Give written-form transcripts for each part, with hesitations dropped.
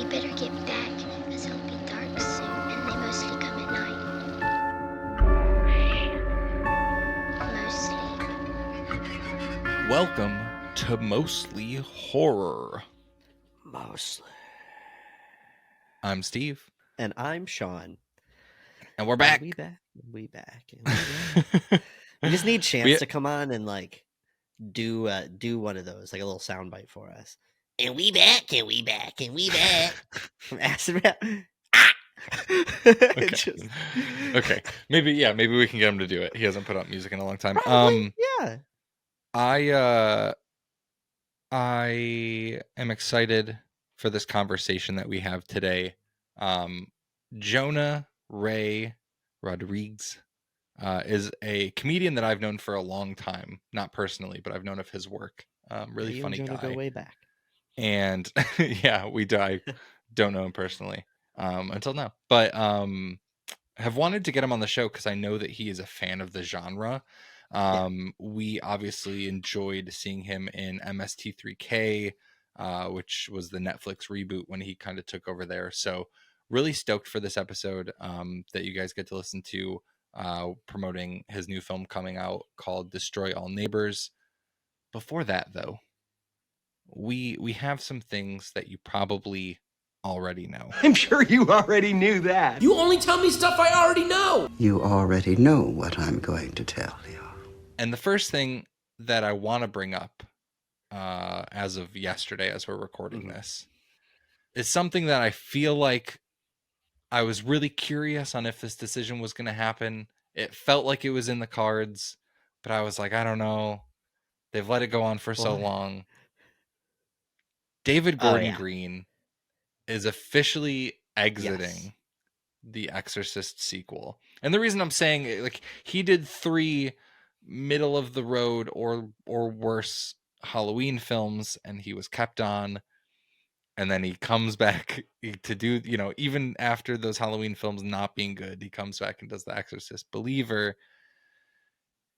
We better get back, because it'll be dark soon, and they mostly come at night. Mostly. Welcome to Mostly Horror. Mostly. I'm Steve. And I'm Sean. And we're back. We back. We just need Chance to come on and like do one of those, like a little soundbite for us. And we back, and we back, and we back. From Acid Rap. Okay. Maybe we can get him to do it. He hasn't put out music in a long time. Probably, yeah. I am excited for this conversation that we have today. Jonah Ray Rodrigues is a comedian that I've known for a long time. Not personally, but I've known of his work. Really funny guy. Go way back. And yeah, I don't know him personally until now. But have wanted to get him on the show because I know that he is a fan of the genre. We obviously enjoyed seeing him in MST3K, which was the Netflix reboot when he kind of took over there. So really stoked for this episode that you guys get to listen to, promoting his new film coming out called Destroy All Neighbors. Before that, though, we have some things that you probably already know. I'm sure you already knew that. You only tell me stuff I already know. You already know what I'm going to tell you. And the first thing that I want to bring up as of yesterday, as we're recording this, is something that I feel like I was really curious on if this decision was going to happen. It felt like it was in the cards, but I was like, I don't know. They've let it go on for so long. David Gordon Green is officially exiting the Exorcist sequel. And the reason I'm saying, like, he did 3 middle of the road or worse Halloween films, and he was kept on, and then he comes back to do, even after those Halloween films not being good, he comes back and does The Exorcist Believer.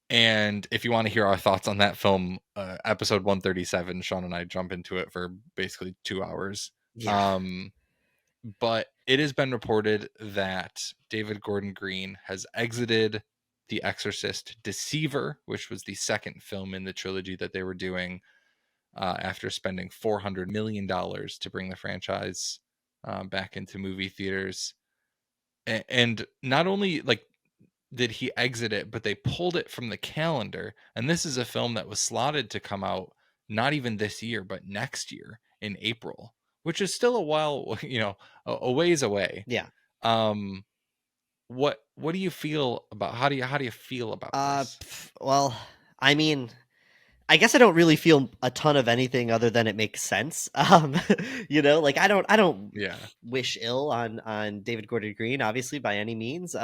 And if you want to hear our thoughts on that film, episode 137, Sean and I jump into it for basically 2 hours. But it has been reported that David Gordon Green has exited The Exorcist Deceiver, which was the second film in the trilogy that they were doing, after spending $400 million to bring the franchise back into movie theaters. And not only did he exit it, but they pulled it from the calendar. And this is a film that was slotted to come out not even this year, but next year in April, which is still a while, a ways away. Yeah. What do you feel about, how do you feel about this? Well, I mean, I guess I don't really feel a ton of anything other than it makes sense. I don't wish ill on David Gordon Green, obviously, by any means.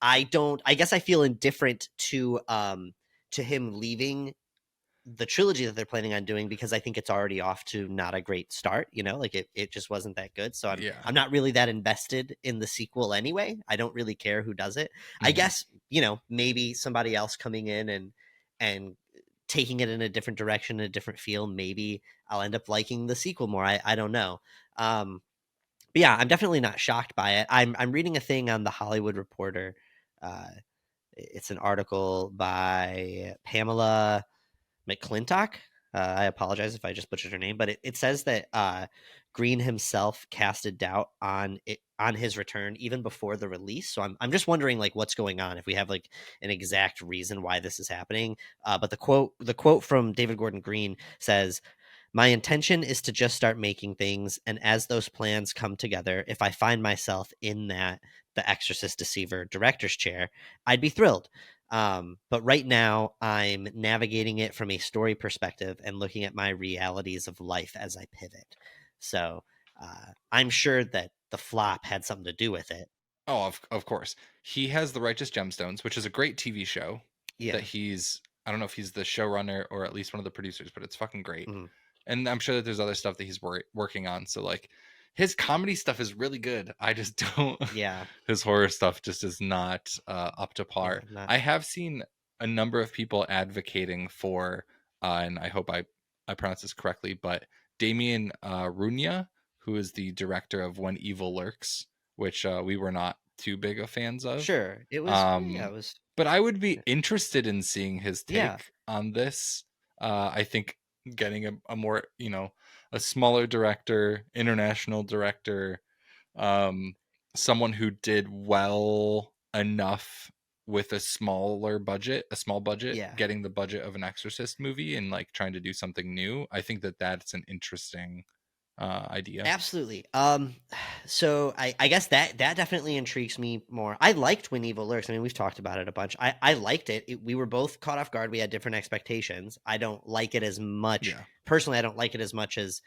I guess I feel indifferent to him leaving the trilogy that they're planning on doing, because I think it's already off to not a great start. It just wasn't that good. So I'm not really that invested in the sequel anyway. I don't really care who does it. I guess, maybe somebody else coming in and taking it in a different direction, a different feel, maybe I'll end up liking the sequel more. I don't know. But yeah, I'm definitely not shocked by it. I'm reading a thing on The Hollywood Reporter. It's an article by Pamela McClintock. I apologize if I just butchered her name, but it says that Green himself casted doubt on his return even before the release. So I'm just wondering what's going on, if we have an exact reason why this is happening. But the quote from David Gordon Green says, "My intention is to just start making things, and as those plans come together, if I find myself in the Exorcist Deceiver director's chair, I'd be thrilled. But right now I'm navigating it from a story perspective and looking at my realities of life as I pivot." So I'm sure that the flop had something to do with it. Oh, of course. He has The Righteous Gemstones, which is a great TV show. Yeah. That I don't know if he's the showrunner or at least one of the producers, but it's fucking great. Mm-hmm. And I'm sure that there's other stuff that he's working on. So his comedy stuff is really good. I just don't. Yeah. His horror stuff just is not up to par. Yeah, I have seen a number of people advocating for, and I hope I pronounce this correctly, but Damien Runia, who is the director of When Evil Lurks, which we were not too big of fans of. Sure, it was. But I would be interested in seeing his take Yeah. on this. I think getting a more, a smaller director, international director, someone who did well enough with a small budget, getting the budget of an Exorcist movie and like trying to do something new. I think that's an interesting idea. Absolutely. So I guess that definitely intrigues me more. I liked When Evil Lurks. I mean, we've talked about it a bunch. I liked it. We were both caught off guard. We had different expectations. I don't like it as much. Yeah. Personally, I don't like it as much as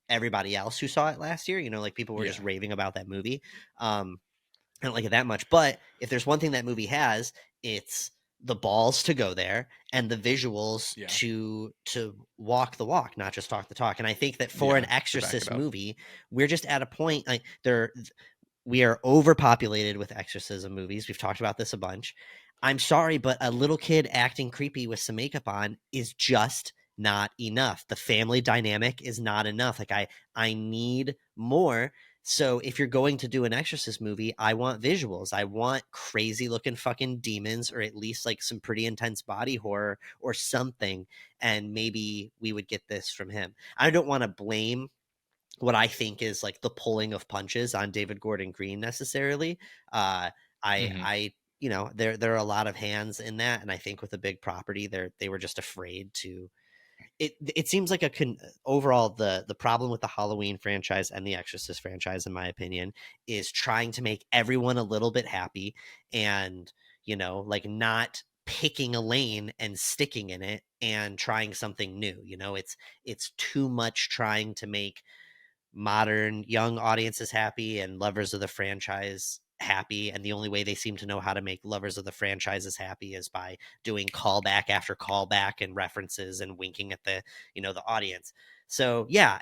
everybody else who saw it last year. Like people were just raving about that movie. I don't like it that much. But if there's one thing that movie has, it's the balls to go there and the visuals to walk the walk, not just talk the talk. And I think that for an Exorcist movie, we're just at a point like we are overpopulated with exorcism movies. We've talked about this a bunch. I'm sorry, but a little kid acting creepy with some makeup on is just not enough. The family dynamic is not enough. Like I need more. So if you're going to do an Exorcist movie, I want visuals. I want crazy looking fucking demons, or at least like some pretty intense body horror or something. And maybe we would get this from him. I don't want to blame what I think is like the pulling of punches on David Gordon Green necessarily. I there are a lot of hands in that. And I think with a big property they were just afraid to. It seems like overall the problem with the Halloween franchise and the Exorcist franchise, in my opinion, is trying to make everyone a little bit happy and, like not picking a lane and sticking in it and trying something new. It's too much trying to make modern young audiences happy and lovers of the franchise happy, and the only way they seem to know how to make lovers of the franchises happy is by doing callback after callback and references and winking at the the audience. So yeah,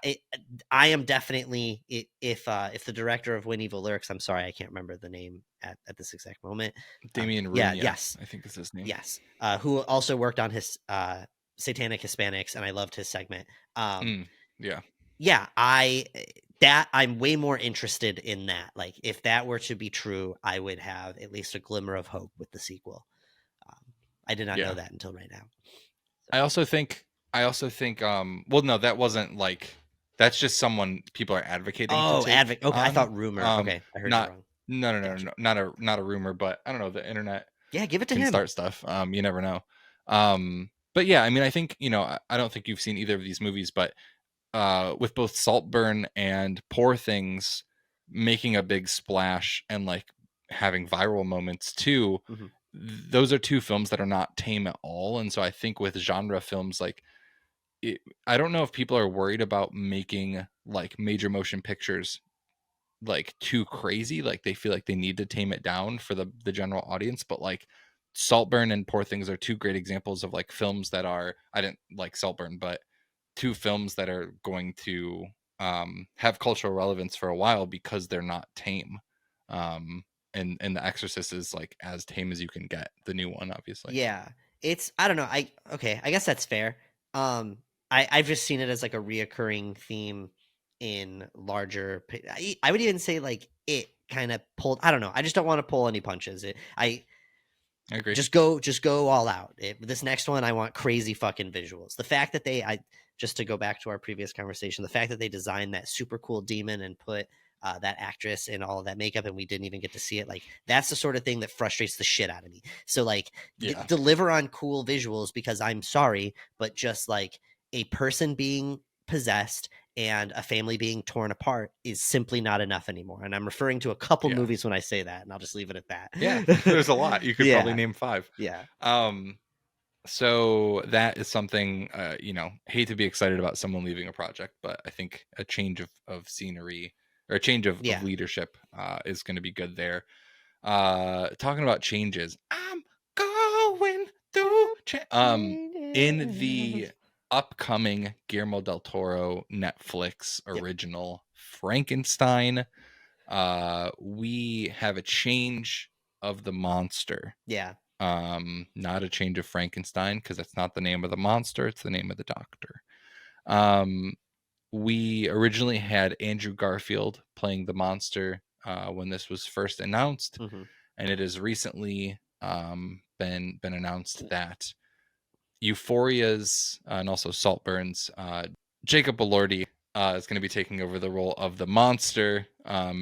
I am definitely if the director of When Evil Lurks, I'm sorry I can't remember the name at this exact moment, Damien yeah, Runia, yes, I think is his name, yes, who also worked on his Satanic Hispanics, and I loved his segment. I'm way more interested in that. Like if that were to be true, I would have at least a glimmer of hope with the sequel. I did not know that until right now. So. I also think well, no, that wasn't like, that's just someone people are advocating. Okay, I thought rumor. Okay, I heard not, you wrong. No, not a rumor, but I don't know, the internet. Yeah, give it to can him. Start stuff. You never know. But yeah, I mean, I think I don't think you've seen either of these movies, but with both Saltburn and Poor Things making a big splash and like having viral moments too, those are two films that are not tame at all. And so I think with genre films, like I don't know if people are worried about making like major motion pictures like too crazy, like they feel like they need to tame it down for the general audience, but like Saltburn and Poor Things are two great examples of like films that are, I didn't like Saltburn, but two films that are going to have cultural relevance for a while because they're not tame. And The Exorcist is like as tame as you can get, the new one, obviously. Yeah, I don't know. I guess that's fair. I've just seen it as like a reoccurring theme in larger. I would even say like it kind of pulled. I don't know. I just don't want to pull any punches. I agree. Just go all out. This next one, I want crazy fucking visuals. The fact that just to go back to our previous conversation, the fact that they designed that super cool demon and put that actress in all of that makeup and we didn't even get to see it, like that's the sort of thing that frustrates the shit out of me. So like deliver on cool visuals, because I'm sorry, but just like a person being possessed and a family being torn apart is simply not enough anymore. And I'm referring to a couple movies when I say that, and I'll just leave it at that. Yeah, there's a lot. You could probably name 5. Yeah. So that is something, hate to be excited about someone leaving a project, but I think a change of scenery or a change of leadership is going to be good there. Talking about changes, I'm going through in the upcoming Guillermo del Toro Netflix original Frankenstein, we have a change of the monster. Yeah. Not a change of Frankenstein, because that's not the name of the monster, it's the name of the doctor. we originally had Andrew Garfield playing the monster when this was first announced, and it has recently been announced that Euphoria's and also Saltburn's Jacob Elordi is going to be taking over the role of the monster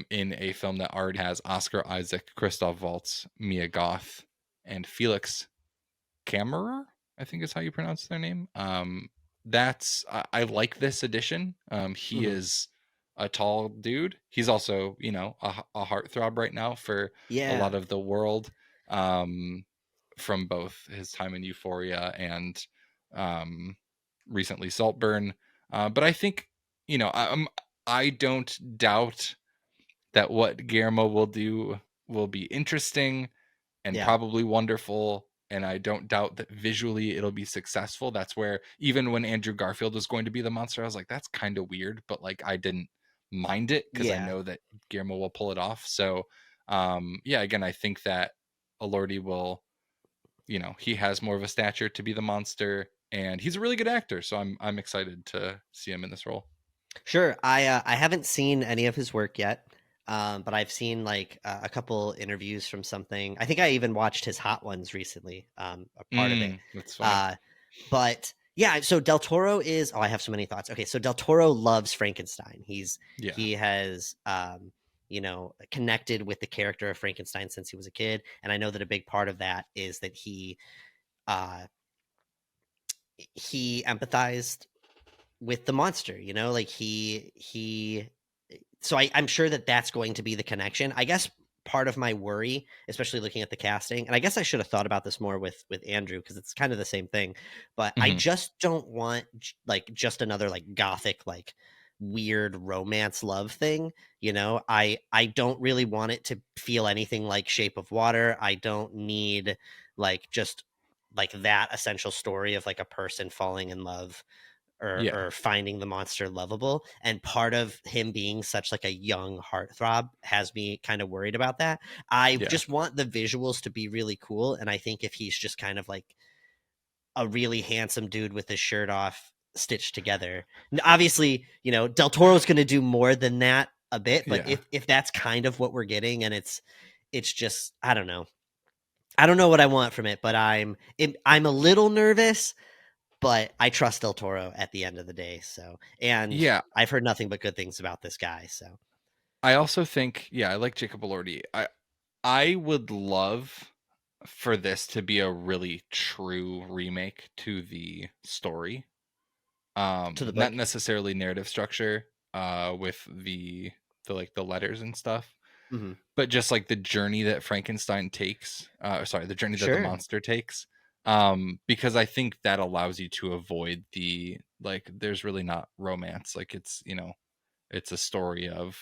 in a film that already has Oscar Isaac, Christoph Waltz, Mia Goth, and Felix Kammerer, I think is how you pronounce their name. I like this addition. He is a tall dude. He's also, you know, a heartthrob right now for a lot of the world, from both his time in Euphoria and recently Saltburn. But I think, you know, I don't doubt that what Guillermo will do will be interesting and probably wonderful. And I don't doubt that visually it'll be successful. That's where, even when Andrew Garfield was going to be the monster, I was like, that's kind of weird, but like I didn't mind it because I know that Guillermo will pull it off. So again, I think that Elordi will, you know, he has more of a stature to be the monster, and he's a really good actor. So I'm excited to see him in this role. Sure. I haven't seen any of his work yet. But I've seen like a couple interviews from something. I think I even watched his Hot Ones recently, a part of it. That's funny. But yeah, so Del Toro is, I have so many thoughts. Okay, so Del Toro loves Frankenstein. He has, you know, connected with the character of Frankenstein since he was a kid. And I know that a big part of that is that he empathized with the monster, you know, like so I'm sure that that's going to be the connection. I guess part of my worry, especially looking at the casting, and I guess I should have thought about this more with Andrew because it's kind of the same thing, but I just don't want like just another like gothic, like weird romance love thing. You know, I don't really want it to feel anything like Shape of Water. I don't need like just like that essential story of like a person falling in love or finding the monster lovable. And part of him being such like a young heartthrob has me kind of worried about that. I just want the visuals to be really cool. And I think if he's just kind of like a really handsome dude with his shirt off, stitched together, obviously, you know, Del Toro's going to do more than that a bit, but if that's kind of what we're getting, and it's just, I don't know what I want from it, but I'm a little nervous, but I trust Del Toro at the end of the day. So, and I've heard nothing but good things about this guy. So I also think, I like Jacob Elordi. I would love for this to be a really true remake to the story. To the book. Not necessarily narrative structure, with the like the letters and stuff, but just like the journey that Frankenstein takes. The journey that the monster takes. Because I think that allows you to avoid the, like, there's really not romance. Like, it's, you know, it's a story of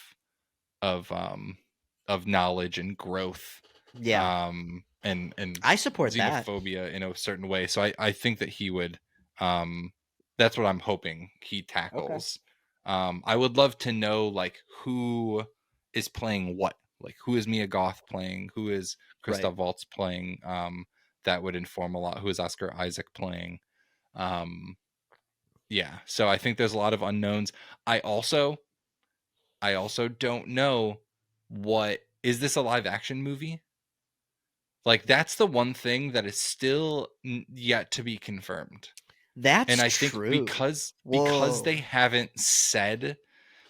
knowledge and growth. And I support xenophobia in a certain way. So I think that he would, that's what I'm hoping he tackles. I would love to know like who is playing what, like who is Mia Goth playing, who is Christoph Waltz playing, that would inform a lot. Who is Oscar Isaac playing? So I think there's a lot of unknowns. I also don't know, what is this a live action movie? Like, that's the one thing that is still yet to be confirmed. That's and I think true. because they haven't said,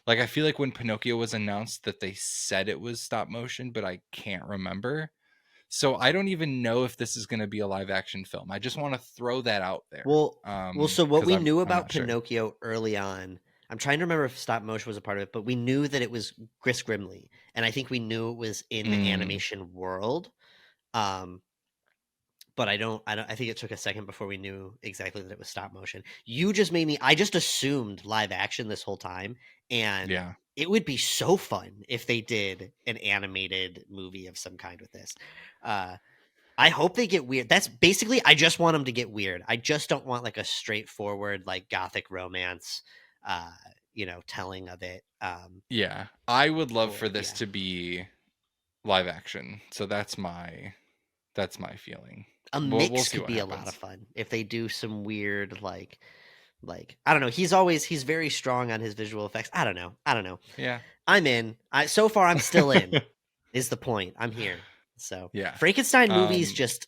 like, I feel like when Pinocchio was announced that they said it was stop motion, but I can't remember. So I don't even know if this is going to be a live action film. I just want to throw that out there. Well, so what we knew about Pinocchio early on, I'm trying to remember if stop motion was a part of it, but we knew that it was Chris Grimley, and I think we knew it was in the animation world. But I think it took a second before we knew exactly that it was stop motion. You just made me, I just assumed live action this whole time. And it would be so fun if they did an animated movie of some kind with this. I hope they get weird. That's basically, I just want them to get weird. I just don't want like a straightforward, like gothic romance, you know, telling of it. I would love for this to be live action. So that's my feeling. A mix could be a lot of fun if they do some weird, like Like, I don't know. He's very strong on his visual effects. I don't know. Yeah. I'm in. So far I'm still in. Is the point. I'm here. So Yeah. Frankenstein movies, just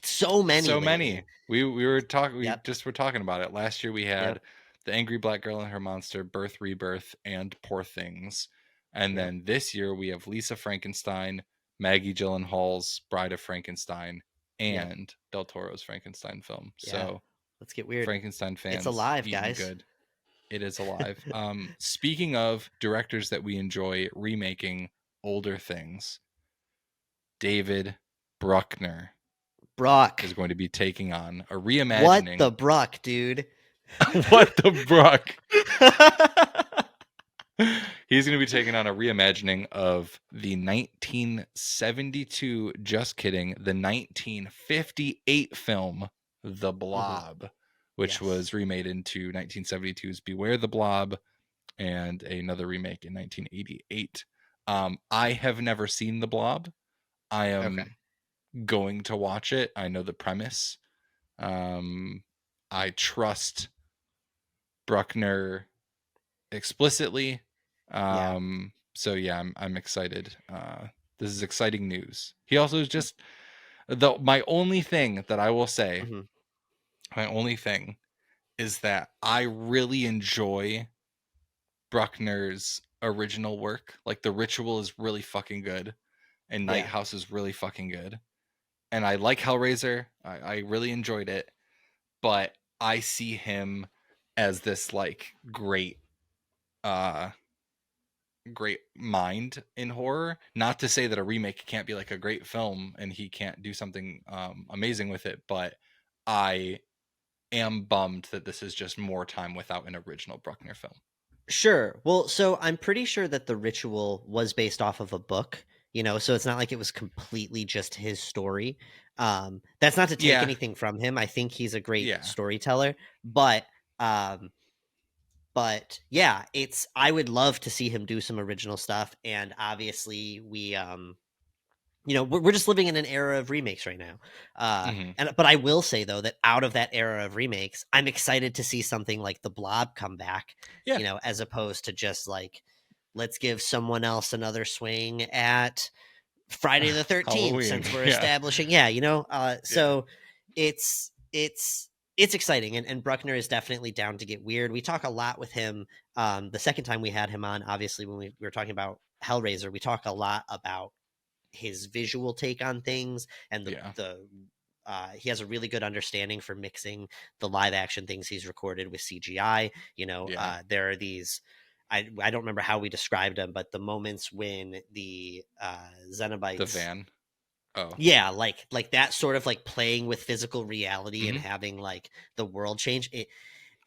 so many. So lately. many. We were talking. We Yep. just were talking about it last year. We had Yep. The Angry Black Girl and Her Monster, Birth, Rebirth, and Poor Things. And then this year we have Lisa Frankenstein, Maggie Gyllenhaal's Bride of Frankenstein, and Del Toro's Frankenstein film. Yeah. So let's get weird. Frankenstein fans, It's alive, eating guys. good. It is alive. Speaking of directors that we enjoy remaking older things, David Bruckner is going to be taking on a reimagining. What the Bruck, dude? What the Bruck? He's going to be taking on a reimagining of the 1972, just kidding, the 1958 film The Blob, which was remade into 1972's Beware the Blob and another remake in 1988. I have never seen The Blob. I am going to watch it. I know the premise. I trust Bruckner explicitly. So yeah, I'm excited. This is exciting news. He also is just my only thing that I will say, my only thing is that I really enjoy Bruckner's original work. Like The Ritual is really fucking good, and Night House is really fucking good. And I like Hellraiser. I really enjoyed it, but I see him as this like great mind in horror. Not to say that a remake can't be like a great film and he can't do something amazing with it, but I am bummed that this is just more time without an original Bruckner film. Sure. Well, so I'm pretty sure that The Ritual was based off of a book, so it's not like it was completely just his story. That's not to take anything from him. I think he's a great storyteller, but yeah, I would love to see him do some original stuff. And obviously we, we're just living in an era of remakes right now. But I will say though, that out of that era of remakes, I'm excited to see something like The Blob come back, as opposed to just like, let's give someone else another swing at Friday the 13th since we're establishing. So it's exciting, and Bruckner is definitely down to get weird. We talk a lot with him. The second time we had him on, obviously when we were talking about Hellraiser, we talk a lot about his visual take on things, and he has a really good understanding for mixing the live action things he's recorded with CGI. There are these, I don't remember how we described them, but the moments when the Xenobites, the van. Oh yeah, like that sort of like playing with physical reality and having like the world change.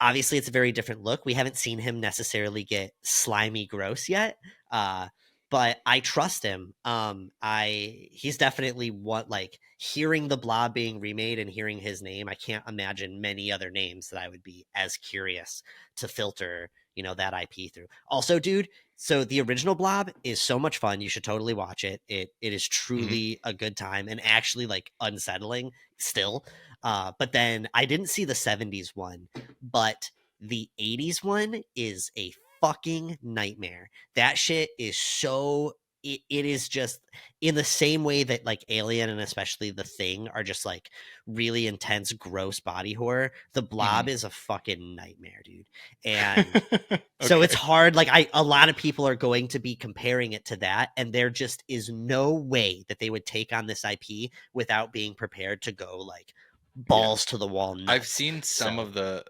Obviously it's a very different look. We haven't seen him necessarily get slimy gross yet, but I trust him. He's definitely like hearing The Blob being remade and hearing his name. I can't imagine many other names that I would be as curious to filter, that IP through. Also, dude, so the original Blob is so much fun. You should totally watch it. It is truly a good time and actually like unsettling still. But then I didn't see the 70s one, but the 80s one is a fucking nightmare. That shit is so it is just in the same way that like Alien and especially The Thing are just like really intense, gross body horror. The Blob is a fucking nightmare, dude. And so it's hard. Like a lot of people are going to be comparing it to that, and there just is no way that they would take on this IP without being prepared to go like balls to the wall nuts. I've seen some of the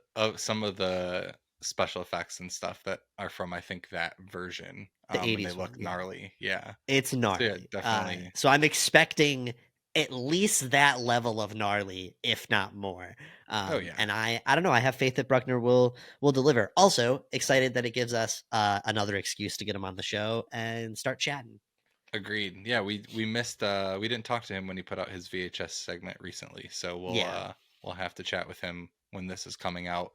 special effects and stuff that are from, I think, that version. The 80s they look gnarly. Yeah, it's gnarly. So, definitely. So I'm expecting at least that level of gnarly, if not more. And I don't know. I have faith that Bruckner will deliver. Also excited that it gives us another excuse to get him on the show and start chatting. Agreed. Yeah, we missed. We didn't talk to him when he put out his VHS segment recently, so we'll have to chat with him when this is coming out.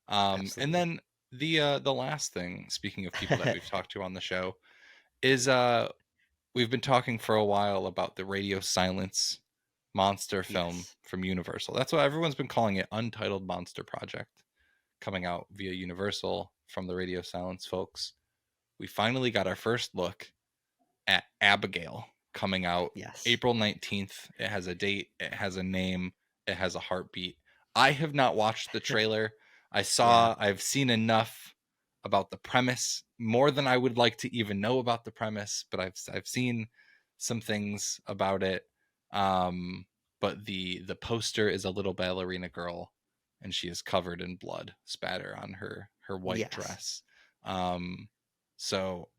And then the last thing, speaking of people that we've talked to on the show, is we've been talking for a while about the Radio Silence monster film from Universal. That's what everyone's been calling it, Untitled Monster Project. coming out via Universal from the Radio Silence folks, we finally got our first look at Abigail, coming out April 19th. It has a date, it has a name, it has a heartbeat. I have not watched the trailer. I've seen enough about the premise, more than I would like to even know about the premise, but I've seen some things about it. But the poster is a little ballerina girl, and she is covered in blood spatter on her white dress. So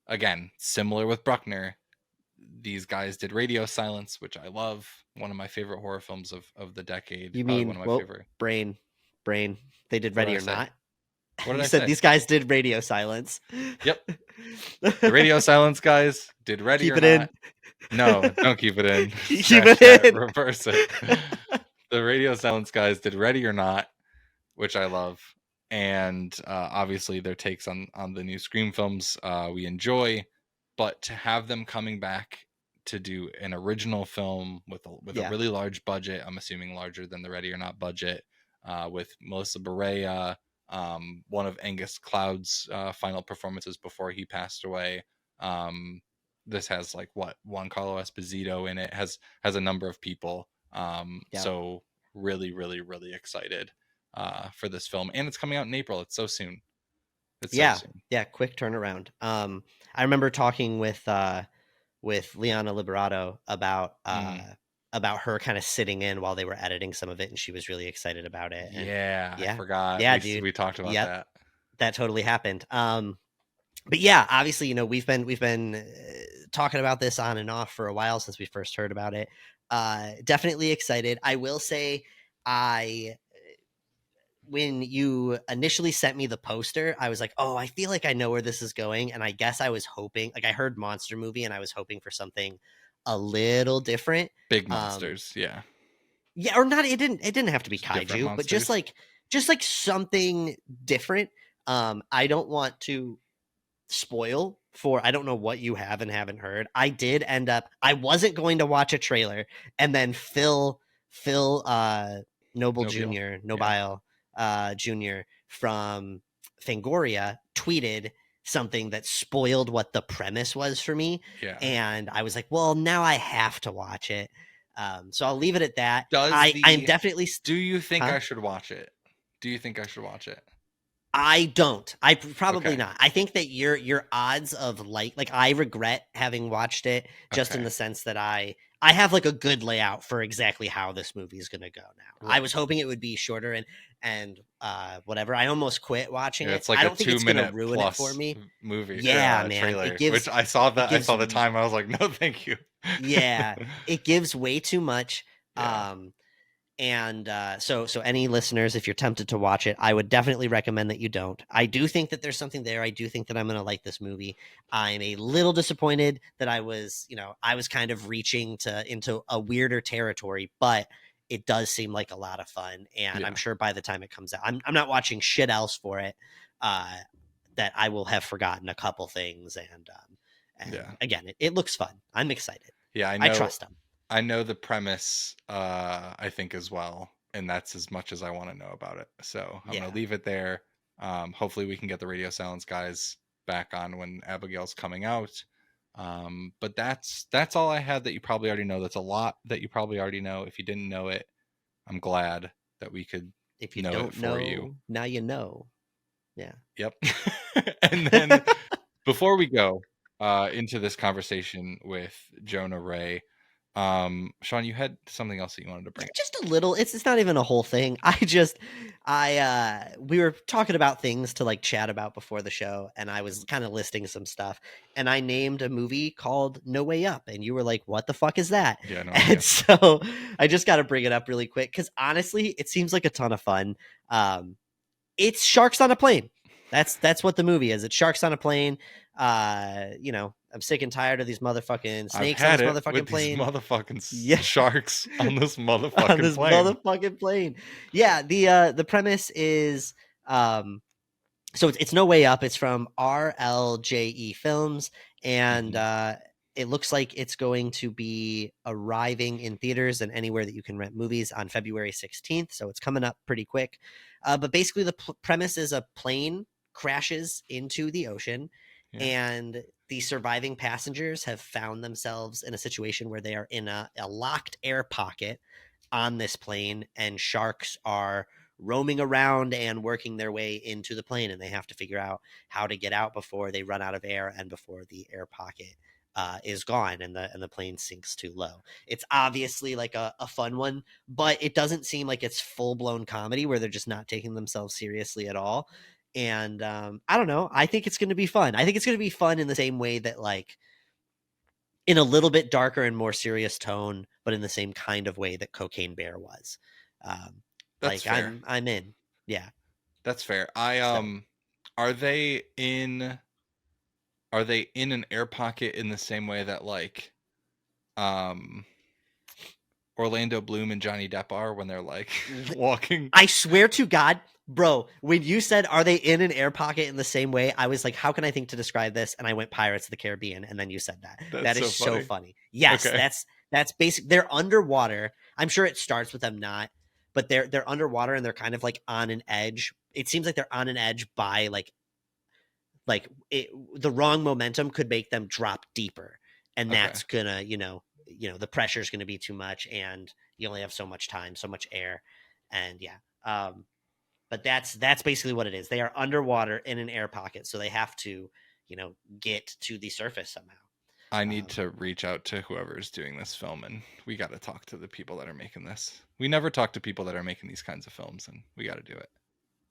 again, similar with Bruckner, these guys did Radio Silence, which I love. One of my favorite horror films of the decade. You mean one of my favorite. Brain? They did Ready or Not. What did you I said say? These guys did Radio Silence. Yep. The Radio Silence guys did Ready keep or it Not. In. No, don't keep it in. Keep it in. Reverse it. The Radio Silence guys did Ready or Not, which I love. And obviously their takes on the new Scream films we enjoy, but to have them coming back to do an original film with a really large budget, I'm assuming larger than the Ready or Not budget, with Melissa Barea, one of Angus Cloud's final performances before he passed away. This has Juan Carlo Esposito in it, has a number of people. So really, really, really excited for this film, and it's coming out in April. It's so soon. So soon. Quick turnaround. I remember talking with Liana Liberato about her kind of sitting in while they were editing some of it, and she was really excited about it. And I forgot. Dude, we talked about that. That totally happened. But yeah, obviously, we've been talking about this on and off for a while since we first heard about it. Definitely excited. I will say, when you initially sent me the poster, I was like, oh, I feel like I know where this is going. And I guess I was hoping, I heard monster movie and I was hoping for something a little different. Big monsters. Yeah, or not. It didn't have to be kaiju, but just like something different. I don't want to spoil I don't know what you have and haven't heard. I did end up, I wasn't going to watch a trailer, and then Phil Nobile Jr. from Fangoria tweeted something that spoiled what the premise was for me. And I was like, well, now I have to watch it. So I'll leave it at that. I'm definitely. Do you think I should watch it? I don't. I probably not. I think that your odds of like I regret having watched it just in the sense that I have like a good layout for exactly how this movie is going to go now. Right. I was hoping it would be shorter and whatever. I almost quit watching it. It's like I don't think it's going to ruin it for me. Movie. Yeah, man. Trailer, which I saw that. I saw the time. I was like, no, thank you. Yeah, it gives way too much. Yeah. And so any listeners, if you're tempted to watch it, I would definitely recommend that you don't. I do think that there's something there. I do think that I'm going to like this movie. I'm a little disappointed that I was kind of reaching into a weirder territory, but it does seem like a lot of fun. And I'm sure by the time it comes out, I'm not watching shit else for it, that I will have forgotten a couple things. And again, it looks fun. I'm excited. Yeah, I trust them. I know the premise, I think, as well, and that's as much as I want to know about it. So I'm going to leave it there. Hopefully we can get the Radio Silence guys back on when Abigail's coming out. But that's all I had that you probably already know. That's a lot that you probably already know. If you didn't know it, I'm glad that we could if you know don't it for know, you. Now you know. Yeah. Yep. And then before we go into this conversation with Jonah Ray, Sean, you had something else that you wanted to bring. Just a little. It's not even a whole thing. We were talking about things to like chat about before the show, and I was kind of listing some stuff, and I named a movie called No Way Up, and you were like, "What the fuck is that?" Yeah, no idea. And so I just got to bring it up really quick because honestly, it seems like a ton of fun. It's sharks on a plane. That's what the movie is. It's sharks on a plane. I'm sick and tired of these motherfucking snakes on this motherfucking plane. These motherfucking sharks on this motherfucking plane. Motherfucking plane. Yeah, the premise is so it's No Way Up. It's from RLJE Films, and It looks like it's going to be arriving in theaters and anywhere that you can rent movies on February 16th. So it's coming up pretty quick. But basically, the premise is a plane crashes into the ocean, and the surviving passengers have found themselves in a situation where they are in a locked air pocket on this plane, and sharks are roaming around and working their way into the plane, and they have to figure out how to get out before they run out of air and before the air pocket is gone and the plane sinks too low. It's obviously like a fun one, but it doesn't seem like it's full-blown comedy where they're just not taking themselves seriously at all. And I don't know. I think it's going to be fun. I think it's going to be fun in the same way that, like, in a little bit darker and more serious tone, but in the same kind of way that Cocaine Bear was. That's like fair. I'm in. Yeah. That's fair. Are they in an air pocket in the same way that, like, Orlando Bloom and Johnny Depp are when they're like walking? I swear to God, bro, when you said, are they in an air pocket in the same way? I was like, how can I think to describe this? And I went Pirates of the Caribbean. And then you said that. That is so funny. Yes, okay. that's basic. They're underwater. I'm sure it starts with them not, but they're underwater and they're kind of like on an edge. It seems like they're on an edge by the wrong momentum could make them drop deeper. And that's gonna, the pressure is going to be too much, and you only have so much time, so much air. And but that's basically what it is. They are underwater in an air pocket, so they have to, get to the surface somehow. I need to reach out to whoever's doing this film, and we got to talk to the people that are making this. We never talk to people that are making these kinds of films, and we got to do it.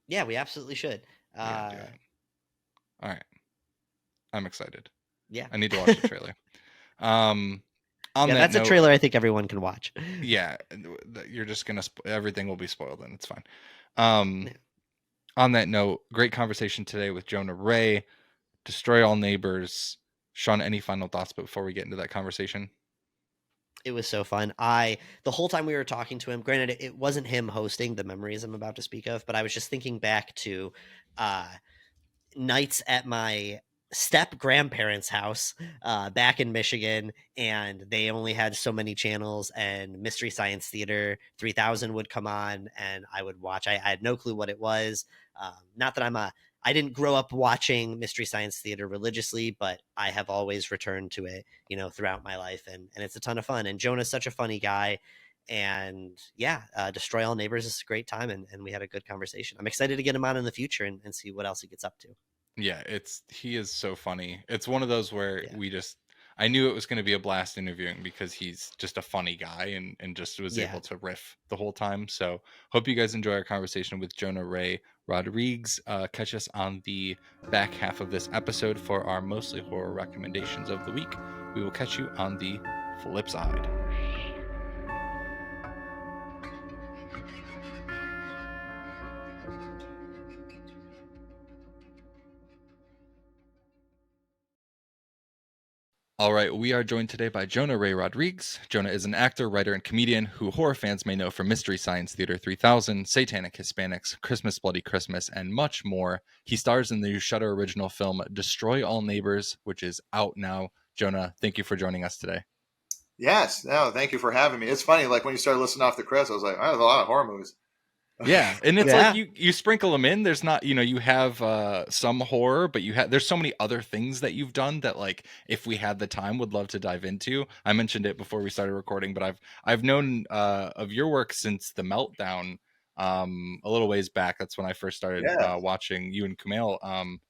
Yeah, we absolutely should. We gotta do it. All right. I'm excited. Yeah. I need to watch the trailer. That's a trailer I think everyone can watch. Yeah, you're just gonna everything will be spoiled, and it's fine. On that note, great conversation today with Jonah Ray. Destroy All Neighbors. Sean, any final thoughts before we get into that conversation? It was so fun. The whole time we were talking to him, granted, it wasn't him hosting the memories I'm about to speak of, but I was just thinking back to nights at my step grandparents' house back in Michigan, and they only had so many channels, and Mystery Science Theater 3000 would come on, and I would watch. I had no clue what it was. Not that I didn't grow up watching Mystery Science Theater religiously, but I have always returned to it, throughout my life, and it's a ton of fun. And Jonah's such a funny guy. And Destroy All Neighbors is a great time, and we had a good conversation. I'm excited to get him on in the future and see what else he gets up to. Yeah, he is so funny. It's one of those where I knew it was going to be a blast interviewing because he's just a funny guy and just was able to riff the whole time. So hope you guys enjoy our conversation with Jonah Ray Rodrigues. Catch us on the back half of this episode for our mostly horror recommendations of the week. We will catch you on the flip side. All right, we are joined today by Jonah Ray Rodrigues. Jonah is an actor, writer, and comedian who horror fans may know from Mystery Science Theater 3000, Satanic Hispanics, Christmas Bloody Christmas, and much more. He stars in the Shudder original film Destroy All Neighbors, which is out now. Jonah, thank you for joining us today. Yes, no, thank you for having me. It's funny, like when you started listening off the credits, I was like, there's a lot of horror movies. Yeah, and it's like you sprinkle them in. There's not, you have some horror, but there's so many other things that you've done that, like, if we had the time, would love to dive into. I mentioned it before we started recording, but I've known of your work since The Meltdown, a little ways back. That's when I first started watching you and Kumail.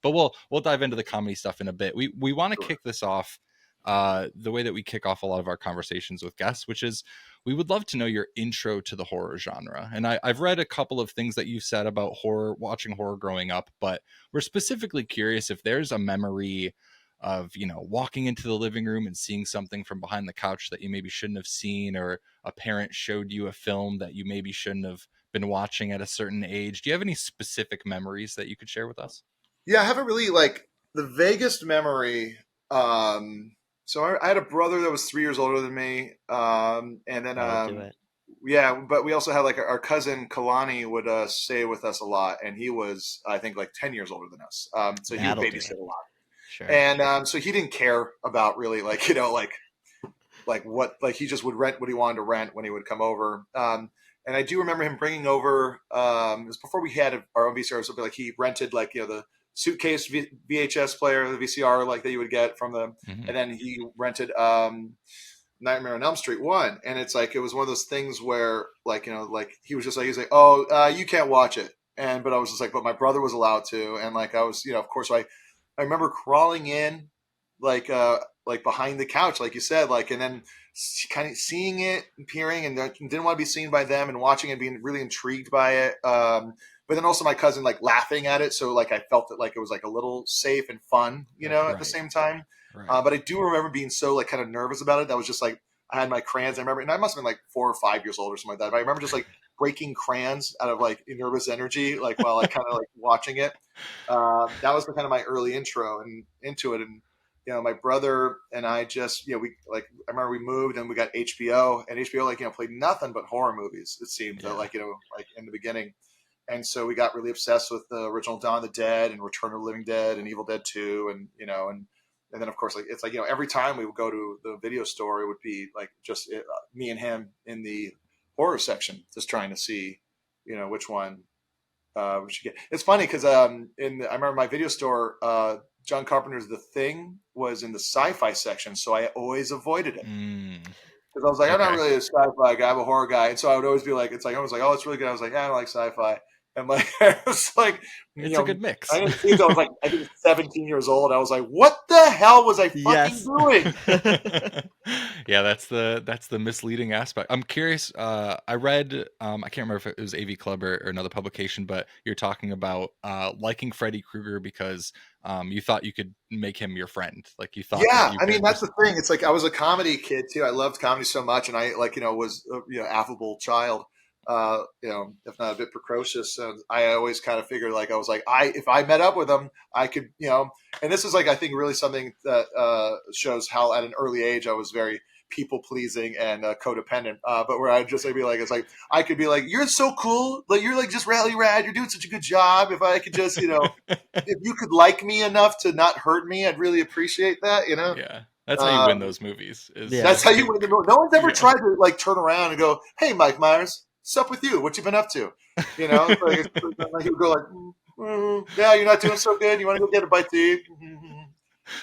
But we'll dive into the comedy stuff in a bit. We want to kick this off the way that we kick off a lot of our conversations with guests, which is we would love to know your intro to the horror genre. And I've read a couple of things that you've said about watching horror growing up, but we're specifically curious if there's a memory of, walking into the living room and seeing something from behind the couch that you maybe shouldn't have seen, or a parent showed you a film that you maybe shouldn't have been watching at a certain age. Do you have any specific memories that you could share with us? Yeah, I haven't really, the vaguest memory. So I had a brother that was 3 years older than me. And then, but we also had our cousin Kalani would stay with us a lot. And he was, I think, 10 years older than us. So he would babysit a lot. Sure. And so he didn't care about really like what, like he just would rent what he wanted to rent when he would come over. And I do remember him bringing over, it was before we had our own VCR, so like he rented like, the suitcase VHS player, the VCR like that you would get from them. Mm-hmm. And then he rented Nightmare on Elm Street 1. And it's like, it was one of those things where like, like he was like, oh, you can't watch it. But I was just like, but my brother was allowed to. And like, I was, of course I remember crawling in like behind the couch, like you said, like, and then kind of seeing it and peering, and didn't want to be seen by them, and watching it, being really intrigued by it. But then also my cousin like laughing at it. So like, I felt that like, it was like a little safe and fun, at the same time. Right. But I do remember being so like kind of nervous about it. That was just like, I had my crayons. I remember, and I must've been like 4 or 5 years old or something like that. But I remember just like breaking crayons out of like nervous energy, like while I kind of like watching it. That was kind of my early intro and into it. And, my brother and I just, we like, I remember we moved and we got HBO, and HBO like, played nothing but horror movies. It seemed like, like in the beginning. And so we got really obsessed with the original Dawn of the Dead and Return of the Living Dead and Evil Dead 2. And, and then of course, like, it's like, every time we would go to the video store, it would be like just me and him in the horror section, just trying to see, which one we should get. It's funny because I remember my video store, John Carpenter's The Thing was in the sci-fi section, so I always avoided it because I was like, I'm not really a sci-fi guy, I'm a horror guy, and so I would always be like, it's like I was like, oh, it's really good. I was like, I don't like sci-fi. And like, I was like, it's a good mix. I didn't see it. I was like, I think 17 years old. I was like, what the hell was I fucking doing? Yeah, that's the misleading aspect. I'm curious. I read, I can't remember if it was AV Club or another publication, but you're talking about liking Freddy Krueger because you thought you could make him your friend. Like you thought. Yeah, I mean that's the thing. It's like I was a comedy kid too. I loved comedy so much, and I like was affable child. If not a bit precocious. I always kind of figured like I was like if I met up with him, I could and this is like I think really something that shows how at an early age I was very people pleasing and codependent. But where I'd just be like, it's like I could be like, you're so cool, like you're like just really rad, you're doing such a good job. If I could just if you could like me enough to not hurt me, I'd really appreciate that. Yeah. That's how you win those movies. That's how you win. No one's ever tried to like turn around and go, "Hey, Mike Myers, what's up with you? What you been up to?" Like, he would go like, "Yeah, you're not doing so good. You want to go get a bite to eat?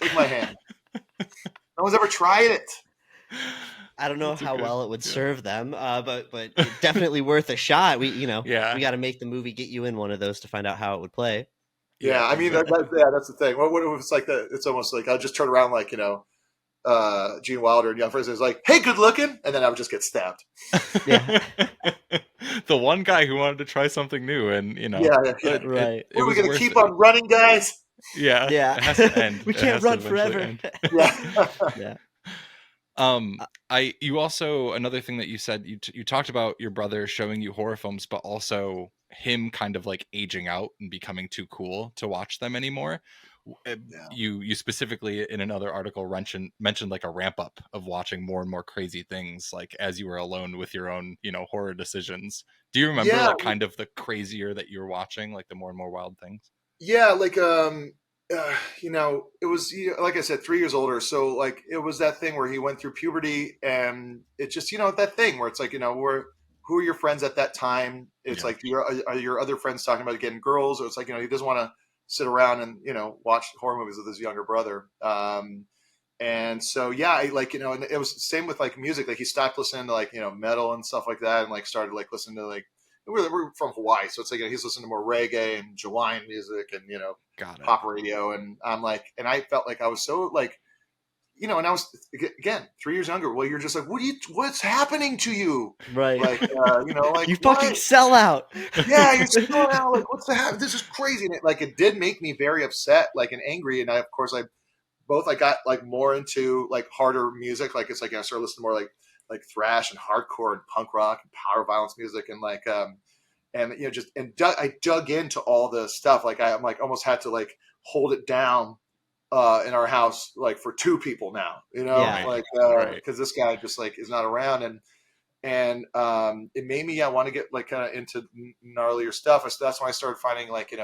Take my hand." No one's ever tried it. I don't know how well it would serve them, but definitely worth a shot. We we got to make the movie, get you in one of those to find out how it would play. Yeah, I mean that's the thing. What if it's like that? It's almost like I'll just turn around like Gene Wilder and Young Francis is like, "Hey, good looking," and then I would just get stabbed. Yeah, the one guy who wanted to try something new, and right. We're gonna keep on running, guys. Yeah. It has to end. We can't run forever. Yeah. You also, another thing that you said, you talked about your brother showing you horror films, but also him kind of like aging out and becoming too cool to watch them anymore. You specifically in another article mentioned like a ramp up of watching more and more crazy things, like as you were alone with your own horror decisions. Do you remember like kind of the crazier that you were watching, like the more and more wild things? Yeah, like it was like I said, 3 years older, so like it was that thing where he went through puberty, and it's just that thing where it's like who are your friends at that time? It's like are your other friends talking about getting girls, or it's like he doesn't want to sit around and watch horror movies with his younger brother. And so and it was the same with like music. Like he stopped listening to like metal and stuff like that, and like started like listening to like we're from Hawaii, so it's like he's listening to more reggae and Hawaiian music and pop radio, and I'm like, and I felt like I was so like and I was again 3 years younger. Well, you're just like, what's happening to you, right? Like like you fucking sell out. Yeah, you're selling out. Like what's the happen? This is crazy. And it did make me very upset, like and angry. And I got like more into like harder music. Like it's like I started listening more like thrash and hardcore and punk rock and power violence music and like I dug into all the stuff. Like I'm like almost had to like hold it down in our house like for 2 people now, because this guy just like is not around, and it made me want to get like kind of into gnarlier stuff. So that's when I started finding like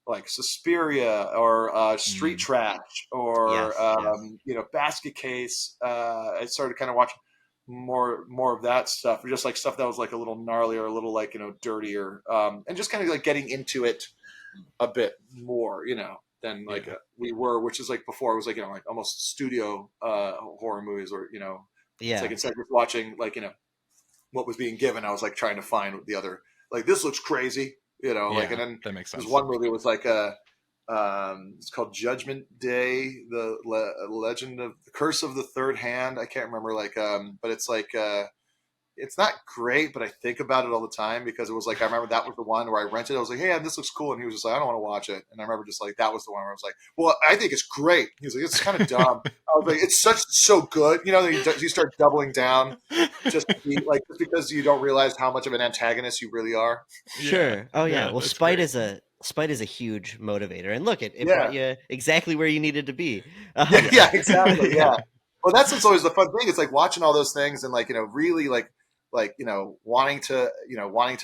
like Suspiria or Street Trash or Basket Case. I started kind of watching more of that stuff, or just like stuff that was like a little gnarlier, a little like dirtier, and just kind of like getting into it a bit more, than like we were, which is like before it was like like almost studio horror movies, or it's like instead of just watching like what was being given, I was like trying to find the other, like this looks crazy, like, and then that makes sense. There's one movie was like it's called Judgment Day, the Legend of the Curse of the Third Hand. I can't remember, like but it's like it's not great, but I think about it all the time, because it was like, I remember that was the one where I rented. I was like, hey, this looks cool. And he was just like, I don't want to watch it. And I remember just like, that was the one where I was like, well, I think it's great. He was like, it's kind of dumb. I was like, it's so good. You start doubling down just because you don't realize how much of an antagonist you really are. Sure. Oh yeah. Well, spite is a huge motivator. And look, it brought you exactly where you needed to be. Yeah, exactly. Yeah. Well, that's what's always the fun thing. It's like watching all those things and like, really like wanting to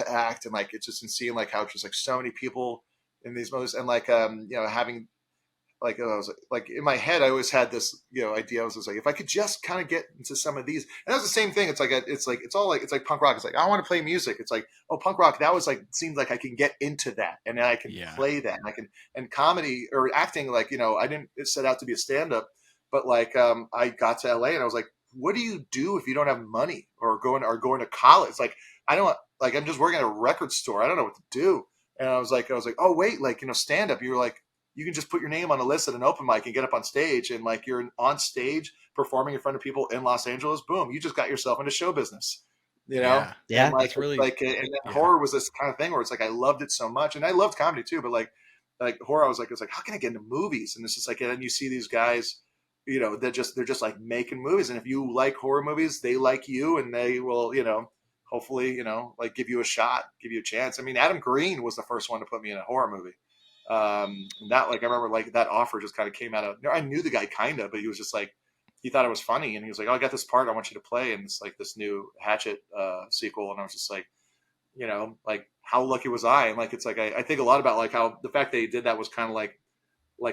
act, and like it's just, and seeing like how just like so many people in these movies, and like having like I was like in my head I always had this idea. I was just like, if I could just kind of get into some of these, and that's the same thing. It's like it's like punk rock. It's like I want to play music. It's like, oh, punk rock, that was like, seems like I can get into that, and then I can play that, and I can, and comedy or acting, like I didn't set out to be a stand-up, but like I got to LA and I was like, what do you do if you don't have money or going to college? Like, I don't, like, I'm just working at a record store. I don't know what to do. And I was like, oh wait, like, stand up. You were like, you can just put your name on a list at an open mic and get up on stage, and like you're on stage performing in front of people in Los Angeles. Boom, you just got yourself into show business. Yeah. And like, it's really like, and then horror was this kind of thing where it's like I loved it so much, and I loved comedy too. But like horror, I was like, how can I get into movies? And it's just like, and then you see these guys, they're just like making movies. And if you like horror movies, they like you, and they will, hopefully, like give you a shot, give you a chance. I mean, Adam Green was the first one to put me in a horror movie. That, like, I remember like that offer just kind of came out of, I knew the guy kind of, but he was just like, he thought it was funny. And he was like, oh, I got this part I want you to play. And it's like this new Hatchet sequel. And I was just like, like how lucky was I? And like, it's like, I think a lot about like how the fact that he did that was kind of like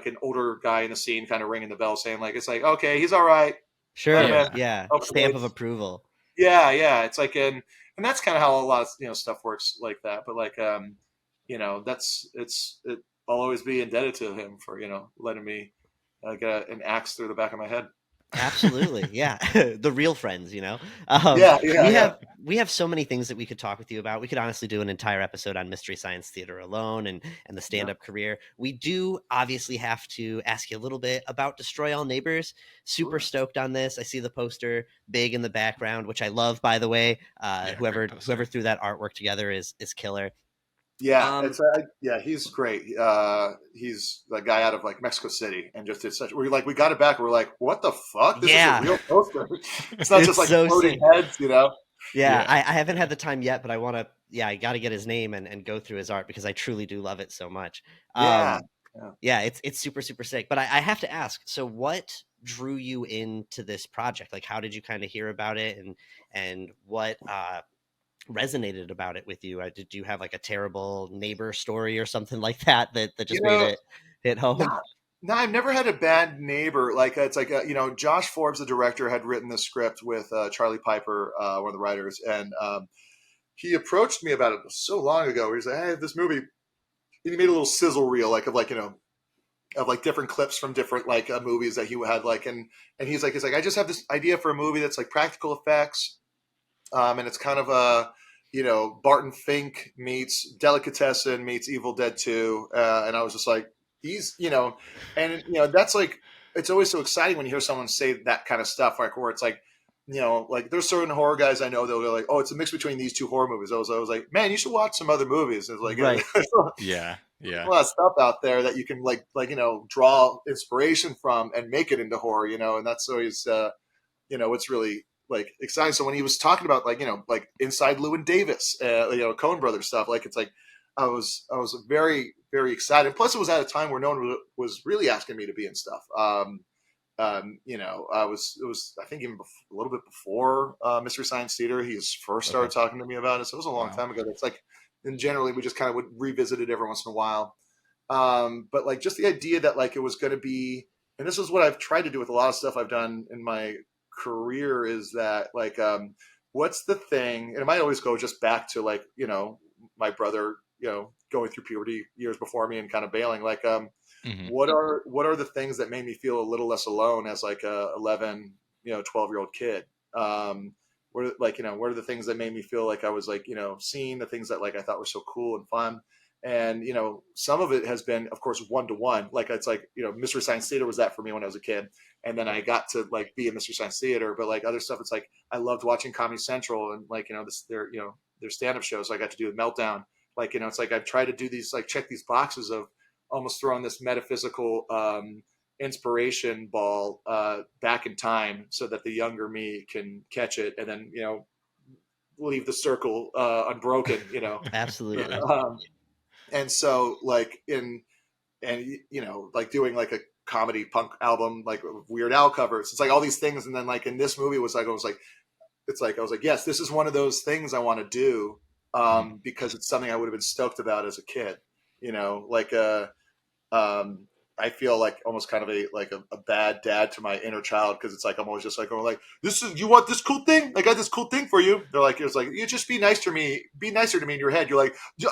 an older guy in the scene kind of ringing the bell, saying like, it's like, okay, he's all right. Sure. Yeah. Okay. Stamp of approval. Yeah. Yeah. It's like, and that's kind of how a lot of, stuff works like that. But like, I'll always be indebted to him for, letting me get an axe through the back of my head. Absolutely. Yeah. The real friends, we have so many things that we could talk with you about. We could honestly do an entire episode on Mystery Science Theater alone and the stand-up career. We do obviously have to ask you a little bit about Destroy All Neighbors. Super stoked on this. I see the poster big in the background, which I love, by the way. Whoever threw that artwork together is killer. Yeah, he's great. He's the guy out of like Mexico City, and just did such. We got it back. We're like, what the fuck? This is a real poster. It's not just like so floating heads, Yeah, I haven't had the time yet, but I want to. Yeah, I got to get his name and go through his art, because I truly do love it so much. Yeah, it's super, super sick. But I have to ask. So, what drew you into this project? Like, how did you kind of hear about it, and what resonated about it with you? Did you have like a terrible neighbor story or something like that just made it hit home? No, I've never had a bad neighbor. Like, it's like, Josh Forbes, the director, had written the script with Charlie Piper, one of the writers. And he approached me about it so long ago. He's like, hey, this movie, and he made a little sizzle reel, like, of like different clips from different like movies that he had, like, and he's like, I just have this idea for a movie that's like practical effects. And it's kind of a, Barton Fink meets Delicatessen meets Evil Dead 2. And I was just like, that's like, it's always so exciting when you hear someone say that kind of stuff, like, where it's like, like there's certain horror guys I know, they'll be like, oh, it's a mix between these two horror movies. I was like, man, you should watch some other movies. It's like, right. Yeah. A lot of stuff out there that you can like, draw inspiration from and make it into horror, and that's always, it's really like exciting. So when he was talking about like, like Inside Llewyn Davis, Coen Brothers stuff, like, it's like, I was very, very excited. Plus it was at a time where no one was really asking me to be in stuff. I think even a little bit before Mystery Science Theater, he first started talking to me about it. So it was a long time ago. It's like, and generally we just kind of would revisit it every once in a while. But like just the idea that like it was going to be, and this is what I've tried to do with a lot of stuff I've done in my career, is that like, what's the thing, and it might always go just back to like, you know, my brother, you know, going through puberty years before me and kind of bailing, like, what are the things that made me feel a little less alone as like a 11, you know, 12-year-old kid? What, like, you know, what are the things that made me feel like I was like, you know, seeing the things that like I thought were so cool and fun. And, you know, some of it has been, of course, 1-to-1. Like, it's like, you know, Mystery Science Theater was that for me when I was a kid. And then I got to like be in Mystery Science Theater. But like other stuff, it's like I loved watching Comedy Central and like, you know, their stand-up shows. So I got to do with Meltdown. Like, you know, it's like I've tried to do these, like check these boxes of almost throwing this metaphysical inspiration ball back in time so that the younger me can catch it and then, you know, leave the circle unbroken, you know. Absolutely. And so like you know, like doing like a comedy punk album, like Weird Al covers, it's like all these things. And then like in this movie I was like, yes, this is one of those things I want to do because it's something I would have been stoked about as a kid, you know, like I feel like almost kind of a bad dad to my inner child, because it's like I'm always just like going like, this is, you want this cool thing? I got this cool thing for you. They're like, it's like, you just be nicer to me in your head. You're like, no,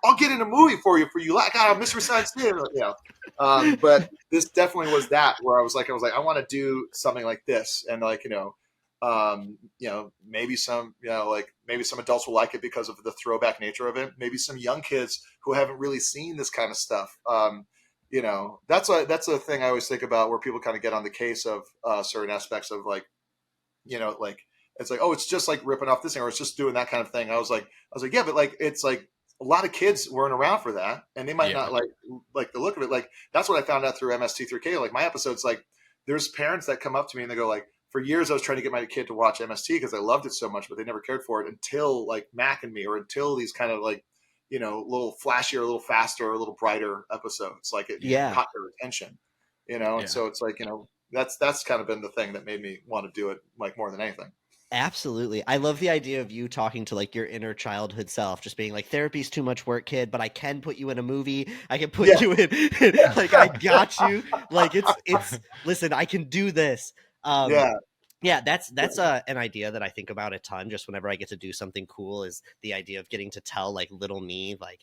I'll get in a movie for you like, Mr. Science Theater, you know. But this definitely was that, where I was like, I want to do something like this, and like, you know, maybe some adults will like it because of the throwback nature of it. Maybe some young kids who haven't really seen this kind of stuff. You know, that's a thing I always think about, where people kind of get on the case of certain aspects of like, you know, like it's like, oh, it's just like ripping off this thing, or it's just doing that kind of thing. I was like, yeah, but like it's like a lot of kids weren't around for that, and they might not like the look of it. Like that's what I found out through MST3K. Like my episodes, like there's parents that come up to me and they go like, for years I was trying to get my kid to watch MST because I loved it so much, but they never cared for it until like Mac and Me, or until these kind of like, you know, a little flashier, a little faster, a little brighter episodes. Like it caught their attention, you know? And so it's like, you know, that's kind of been the thing that made me want to do it like more than anything. Absolutely. I love the idea of you talking to like your inner childhood self, just being like, therapy's too much work, kid, but I can put you in a movie. I can put you in like, I got you. Like it's listen, I can do this. Yeah, that's an idea that I think about a ton just whenever I get to do something cool, is the idea of getting to tell like little me, like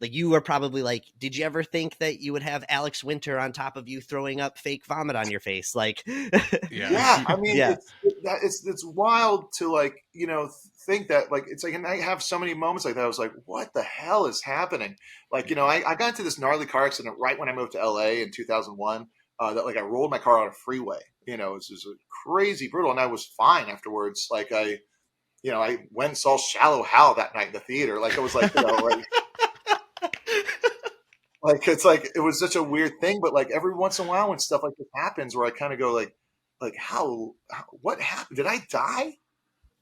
you were probably like, did you ever think that you would have Alex Winter on top of you throwing up fake vomit on your face? Like, I mean, it's wild to like, you know, think that like, it's like, and I have so many moments like that. I was like, what the hell is happening? Like, you know, I got into this gnarly car accident right when I moved to LA in 2001. That like I rolled my car on a freeway, you know, it was just crazy brutal, and I was fine afterwards. Like I went and saw Shallow Hal that night in the theater. Like I was like, you know, like it's like it was such a weird thing, but like every once in a while when stuff like this happens, where I kind of go like how what happened? Did I die?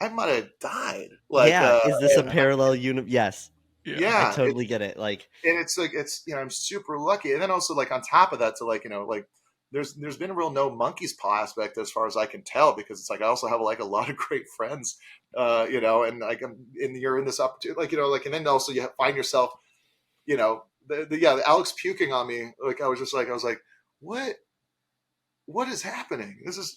I might have died. Like, is this a parallel universe? Yes. Yeah, I totally get it. Like, and it's like, it's, you know, I'm super lucky, and then also like on top of that, to like, you know, like there's been a real no monkey's paw aspect as far as I can tell, because it's like I also have like a lot of great friends, you know, and like you're in this opportunity, like, you know, like, and then also you find yourself, you know, the Alex puking on me, like I was like, what is happening? This is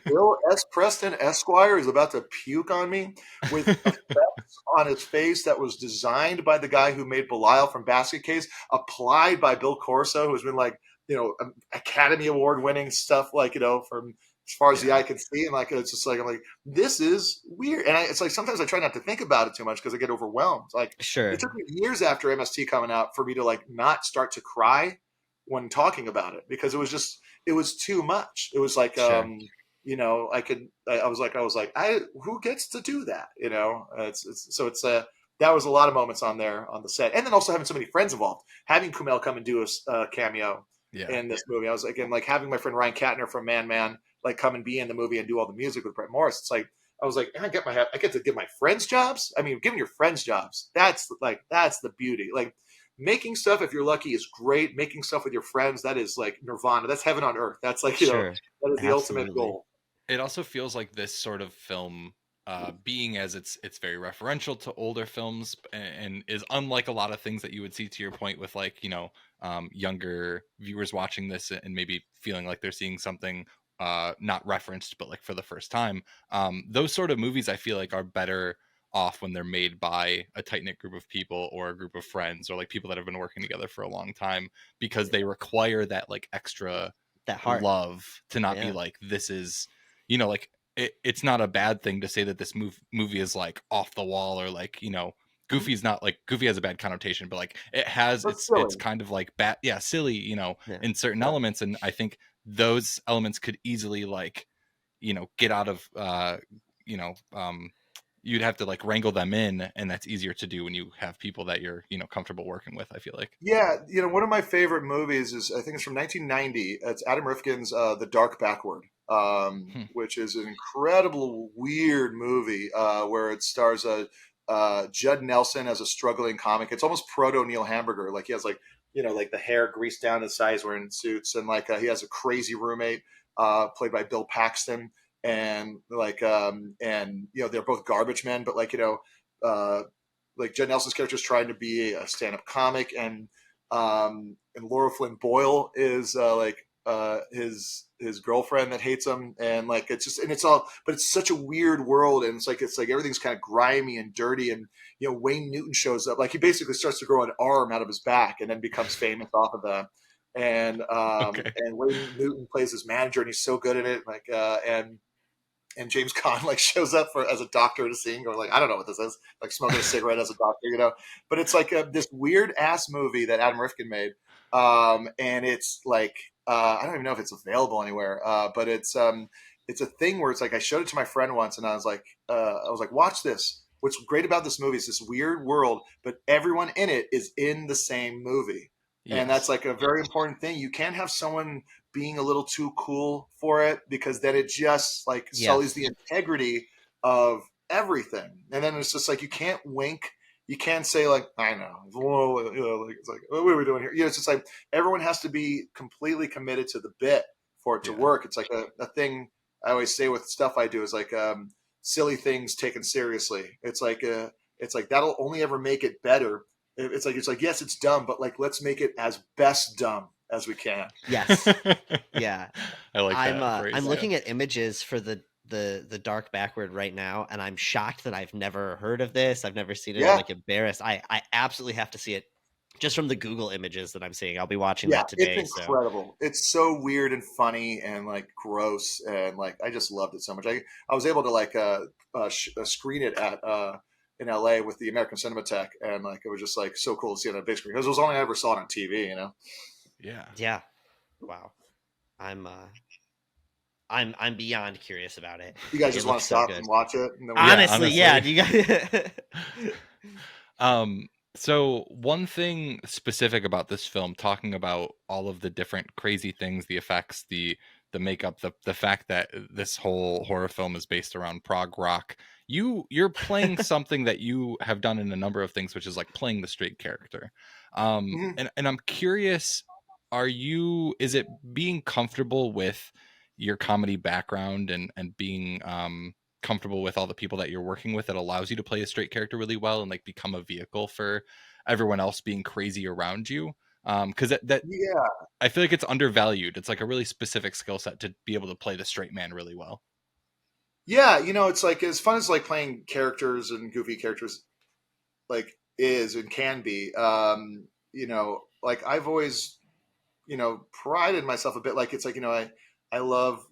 Bill S. Preston Esquire is about to puke on me with effects on his face that was designed by the guy who made Belial from Basket Case, applied by Bill Corso, who's been like, you know, Academy Award winning stuff, like, you know, from as far as the eye can see. And like, it's just like, I'm like, this is weird. And it's like, sometimes I try not to think about it too much because I get overwhelmed. Like, it took me years after MST coming out for me to like not start to cry when talking about it, because it was too much. It was like, you know, I was like, who gets to do that? You know, that was a lot of moments on the set. And then also having so many friends involved, having Kumail come and do a cameo in this movie. I was, again, like having my friend Ryan Katner from Man, like come and be in the movie and do all the music with Brett Morris. It's like, I was like, I get to give my friends jobs. I mean, giving your friends jobs, that's the beauty. Like, making stuff, if you're lucky, is great. Making stuff with your friends, that is like nirvana. That's heaven on earth. That's like, you know, that is the ultimate goal. It also feels like this sort of film being as it's very referential to older films and is unlike a lot of things that you would see, to your point, with like, younger viewers watching this and maybe feeling like they're seeing something not referenced but like for the first time. Those sort of movies I feel like are better off when they're made by a tight-knit group of people or a group of friends or like people that have been working together for a long time, because they require that like extra that heart love to not be like, this is, like it's not a bad thing to say that this movie is like off the wall or like, Goofy's not like, Goofy has a bad connotation, but like it has, it's kind of like bad, silly, in certain elements. And I think those elements could easily like, get out of, you'd have to like wrangle them in, and that's easier to do when you have people that you're, comfortable working with, I feel like. Yeah, one of my favorite movies is, I think it's from 1990. It's Adam Rifkin's The Dark Backward, which is an incredible, weird movie where it stars Judd Nelson as a struggling comic. It's almost proto Neil Hamburger. Like he has like, like the hair greased down his sides, wearing suits, and like he has a crazy roommate played by Bill Paxton. And like they're both garbage men, but like like Judd Nelson's character is trying to be a stand-up comic, and Laura Flynn Boyle is his girlfriend that hates him, and like but it's such a weird world, and it's like everything's kind of grimy and dirty, and Wayne Newton shows up, like he basically starts to grow an arm out of his back and then becomes famous off of that. And and Wayne Newton plays his manager, and he's so good at it, like and James Caan like shows up as a doctor at a scene, going like, I don't know what this is, like smoking a cigarette as a doctor, But it's like this weird ass movie that Adam Rifkin made, and it's like I don't even know if it's available anywhere, but it's a thing where it's like I showed it to my friend once, and I was like, watch this. What's great about this movie is this weird world, but everyone in it is in the same movie. Yes. And that's like a very important thing. You can't have someone being a little too cool for it, because then it just like sullies the integrity of everything. And then it's just like, you can't wink. You can't say like, I know, like, it's like, what are we doing here? It's just like, everyone has to be completely committed to the bit for it to work. It's like a thing I always say with stuff I do is like, silly things taken seriously. It's like that'll only ever make it better. It's like, yes, it's dumb, but like, let's make it as best dumb as we can. Yes. Yeah. I like that. I'm looking at images for the Dark Backward right now, and I'm shocked that I've never heard of this. I've never seen it. I'm like embarrassed. I absolutely have to see it just from the Google images that I'm seeing. I'll be watching that today. It's incredible. So. It's so weird and funny and like gross, and like I just loved it so much. I was able to like screen it at in LA with the American Cinematheque, and like it was just like so cool to see it on a big screen, because it was only I ever saw it on TV, Yeah. Wow. I'm beyond curious about it. You guys just want to stop and watch it? And then honestly. You guys. So one thing specific about this film, talking about all of the different crazy things, the effects, the makeup, the fact that this whole horror film is based around prog rock, you're playing something that you have done in a number of things, which is like playing the straight character. And I'm curious, is it being comfortable with your comedy background and being comfortable with all the people that you're working with that allows you to play a straight character really well and like become a vehicle for everyone else being crazy around you? Because I feel like it's undervalued. It's like a really specific skill set to be able to play the straight man really well. Yeah, it's like as fun as like playing characters and goofy characters like is and can be. Like I've always prided myself a bit. Like it's like I love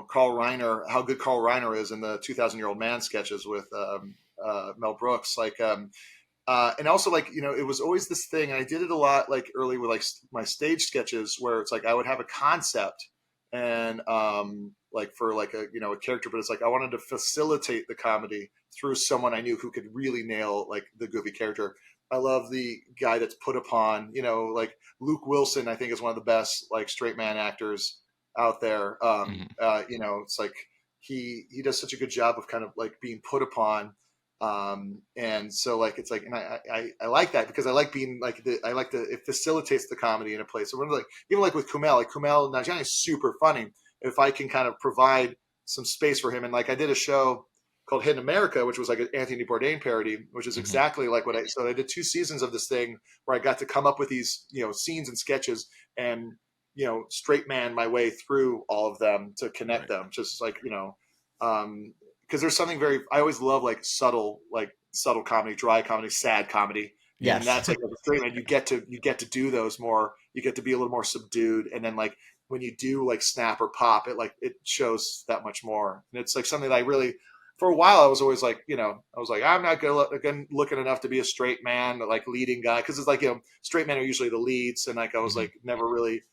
Carl Reiner, how good Carl Reiner is in the 2,000-Year-Old Man sketches with Mel Brooks. Like and also like it was always this thing, and I did it a lot like early with like my stage sketches, where it's like I would have a concept and like for like a a character, but it's like I wanted to facilitate the comedy through someone I knew who could really nail like the goofy character. I love the guy that's put upon, like Luke Wilson, I think is one of the best like straight man actors out there. It's like he does such a good job of kind of like being put upon. And so like, it's like, and I like that, because I like being like, it facilitates the comedy in a place. So we're like, even like with Kumail Nanjiani is super funny. If I can kind of provide some space for him. And like, I did a show called Hidden America, which was like an Anthony Bourdain parody, which is exactly like what so I did 2 seasons of this thing where I got to come up with these, scenes and sketches and, straight man my way through all of them to connect them. Just like, because there's something I always love like subtle comedy, dry comedy, sad comedy. Yes. And that's like a straight man, you get to do those more, you get to be a little more subdued. And then like when you do like snap or pop, it shows that much more. And it's like something that I really, for a while, I was always like, I'm not good looking enough to be a straight man, like leading guy. Cause it's like, straight men are usually the leads. And like, I was like, never really,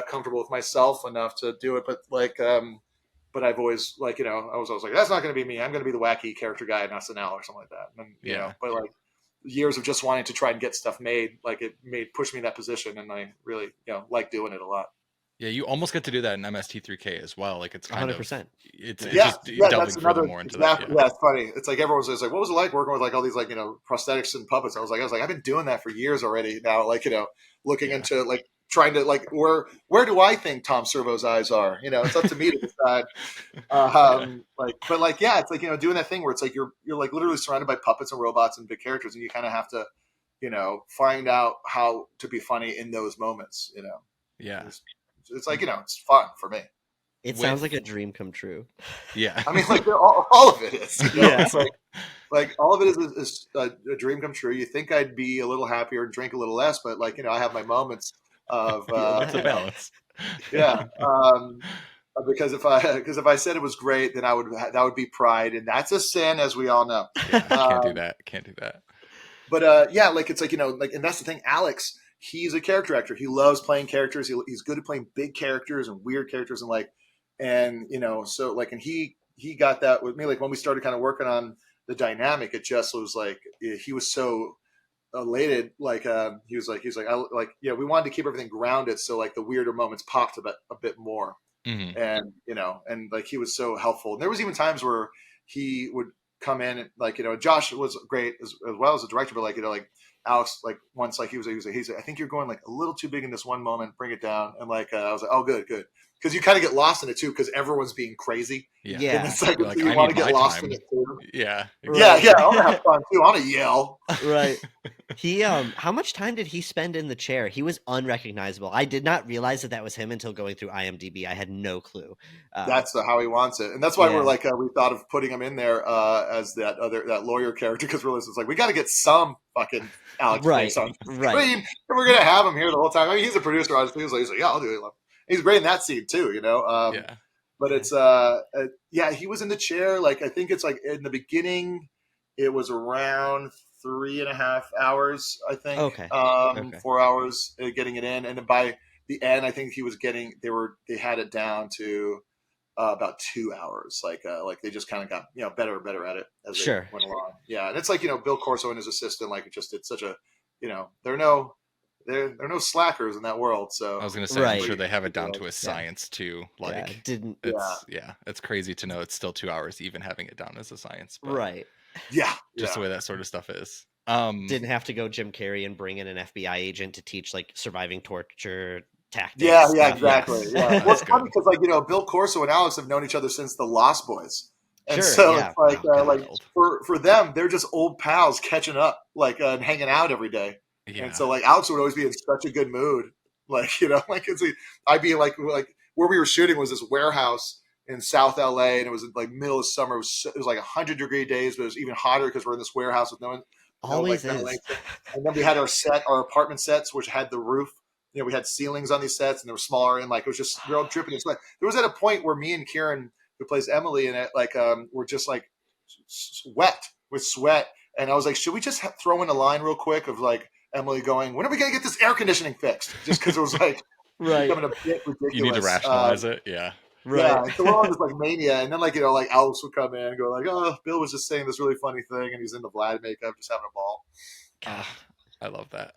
comfortable with myself enough to do it. But like, but I've always like, I was always like, that's not going to be me. I'm going to be the wacky character guy in SNL or something like that. And, but like years of just wanting to try and get stuff made, like it pushed me in that position. And I really, like doing it a lot. Yeah, you almost get to do that in MST3K as well. Like it's kind 100%. of, it's just delving further more into that. Yeah, it's funny. It's like everyone's just like, what was it like working with like all these like, prosthetics and puppets? I was like, I've been doing that for years already now. Like, looking into like trying to like, where do I think Tom Servo's eyes are? It's up to me to decide. But like, yeah, it's like, doing that thing where it's like, you're like literally surrounded by puppets and robots and big characters. And you kind of have to, find out how to be funny in those moments, Yeah. It's like, it's fun for me. It sounds like a dream come true. Yeah. I mean, like all of it is. Yeah. It's like all of it is a dream come true. You think I'd be a little happier and drink a little less, but like, I have my moments of it's a balance. Yeah. Because if I said it was great, then that would be pride, and that's a sin, as we all know. Yeah, can't do that. But yeah, like it's like, like, and that's the thing, Alex. He's a character actor. He loves playing characters. He's good at playing big characters and weird characters and like, and so like, and he got that with me. Like when we started kind of working on the dynamic, it just was like, he was so elated. Like, he was like, we wanted to keep everything grounded. So like the weirder moments popped a bit more. Mm-hmm. And, and like, he was so helpful. And there was even times where he would come in and like, Josh was great as well as a director, but like, like Alex, like once, like he was like, I think you're going like a little too big in this one moment, bring it down. And like, I was like, oh, good. Cause you kind of get lost in it too. Cause everyone's being crazy. Yeah. And it's like, Like, you want to get lost in it too. Yeah. Exactly. Yeah. I want to have fun too. I want to yell. Right. He, how much time did he spend in the chair? He was unrecognizable. I did not realize that was him until going through IMDb. I had no clue. That's how he wants it. And that's why we're like, we thought of putting him in there as that lawyer character. Cause it's like, we got to get some fucking Alex face on screen. And we're going to have him here the whole time. I mean, he's a producer. Honestly. He's like, yeah, I'll do it. He's great in that scene too, yeah. But it's, he was in the chair. Like, I think it's like in the beginning, it was around 3.5 hours, I think. Okay. 4 hours getting it in. And then by the end, I think he was they had it down to about 2 hours. Like they just kind of got, better and better at it as they went along. Yeah. And it's like, Bill Corso and his assistant, like it's such a, there are no slackers in that world. So I was going to say, I'm sure they have it down to a science too. Like, it's crazy to know it's still 2 hours, even having it down as a science. But right. Yeah. Just the way that sort of stuff is. Didn't have to go Jim Carrey and bring in an FBI agent to teach like surviving torture tactics. Yeah, exactly. Yeah. Well, it's funny because like, Bill Corso and Alex have known each other since the Lost Boys. And so it's like, like for them, they're just old pals catching up, like, and hanging out every day. Yeah. And so like Alex would always be in such a good mood. Like, like I'd be like where we were shooting was this warehouse in South LA, and it was like middle of summer. It was like 100-degree days, but it was even hotter because we're in this warehouse with no one. Always is. And then we had our apartment sets, which had the roof. We had ceilings on these sets, and they were smaller, and like it was just real dripping. It's like there was at a point where me and Kieran, who plays Emily in it, like were just like wet with sweat, and I was like, should we just throw in a line real quick of like Emily going, when are we going to get this air conditioning fixed? Just because it was like becoming a bit ridiculous. You need to rationalize it. Yeah. Right. Yeah. So we're on this like mania. And then like, like Alex would come in and go like, oh, Bill was just saying this really funny thing. And he's in the Vlad makeup, just having a ball. I love that.